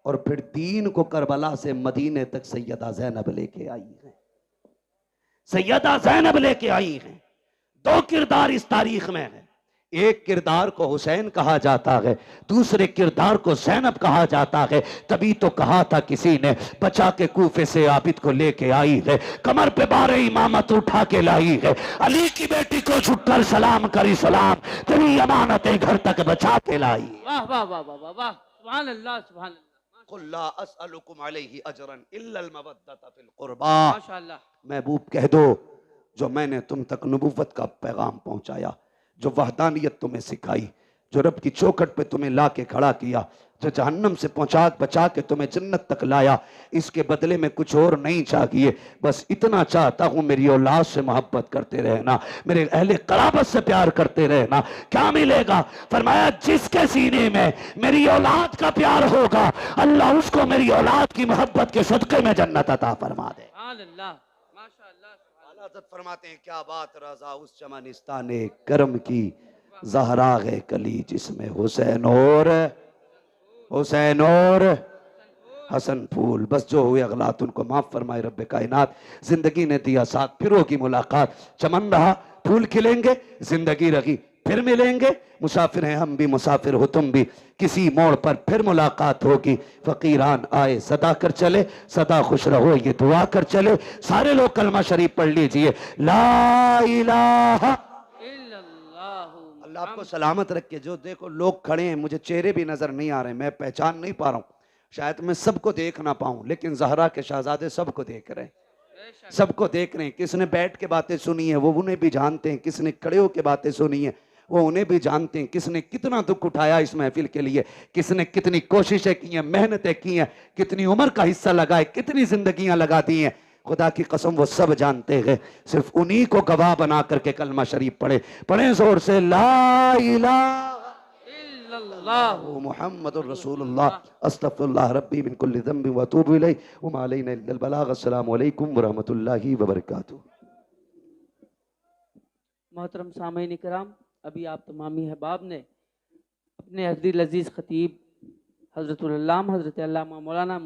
और फिर दीन को करबला से मदीने तक सैयदा ज़ैनब लेके आई है। सैयदा ज़ैनब लेके आई हैं। दो किरदार इस तारीख में है। एक किरदार को हुसैन कहा जाता है, दूसरे किरदार को ज़ैनब कहा जाता है। तभी तो कहा था किसी ने, बचा के कूफे से आबिद को लेके आई है, कमर पे बारे इमामत उठा के लाई है। अली की बेटी को झुककर सलाम करी सलाम, तेरी अमानतें घर तक बचा के लाई। वाह वाह वाह वाह वाह, सुभान अल्लाह सुभान अल्लाह। कुल ला अस्अलुकुम अलैहि अजरन इल्लल मवद्दत फिल कुर्बा। माशाअल्लाह। महबूब कह दो जो मैंने तुम तक नबुव्वत का पैगाम पहुंचाया, जो वहदानियत तुम्हें सिखाई, जो रब की चौखट पे तुम्हें ला के खड़ा किया, जो जहन्नम से पहुंचा बचा के तुम्हें जन्नत तक लाया, इसके बदले में कुछ और नहीं चाहिए। बस इतना चाहता हूं मेरी औलाद से मोहब्बत करते रहना, मेरे अहले कराबत से प्यार करते रहना। क्या मिलेगा? फरमाया जिसके सीने में मेरी औलाद का प्यार होगा अल्लाह उसको मेरी औलाद की मोहब्बत के सदके में जन्नत अता फरमा दे। हज़रत फरमाते हैं क्या बात रज़ा उस चमनिस्ताने करम की, ज़हरा है कली जिसमें हुसैन और हसन फूल। बस जो हुए अगलात उनको माफ फरमाए रब्बे कायनात। जिंदगी ने दिया साथ, फिर होगी मुलाकात। चमन रहा फूल खिलेंगे, जिंदगी रही फिर मिलेंगे। मुसाफिर हैं हम भी, मुसाफिर हो तुम भी, किसी मोड़ पर फिर मुलाकात होगी। फकीरान आए सदा कर चले, सदा खुश रहो ये दुआ कर चले। सारे लोग कलमा शरीफ पढ़ लीजिए, ला इलाहा इल्लल्लाह। अल्लाह आपको सलामत रखे। जो देखो लोग खड़े हैं, मुझे चेहरे भी नजर नहीं आ रहे, मैं पहचान नहीं पा रहा हूँ, शायद मैं सबको देख ना पाऊं, लेकिन ज़हरा के शहजादे सबको देख रहे हैं, सबको देख रहे हैं। किसने बैठ के बातें सुनी है वो उन्हें भी जानते हैं, किसने खड़े होकर बातें सुनी है वो उन्हें भी जानते हैं। किसने कितना दुख उठाया इस महफिल के लिए, किसने कितनी कोशिशें की हैं, मेहनतें की हैं, कितनी उम्र का हिस्सा लगाए, कितनी जिंदगियां लगा दी हैं, खुदा की कसम वो सब जानते हैं। सिर्फ उन्हीं को गवाह बना करके कलमा शरीफ पढ़े जोर से ला इलाहा सल्लल्लाहु मुहम्मदुर रसूलुल्लाह अस्तगफिरुल्लाह रब्बी मिन कुल्लि ज़ंबि व अतूबु इलैहि व मा अलैना इल्लल बलाग। अस्सलामु अलैकुम व रहमतुल्लाहि व बरकातुहू। मोहतरम सामीन इकराम, अभी आप तमामी अहबाब ने अपने हज़रत अजीज़ खतीब हज़रतुल अल्लामा हज़रत अल्लामा मौलाना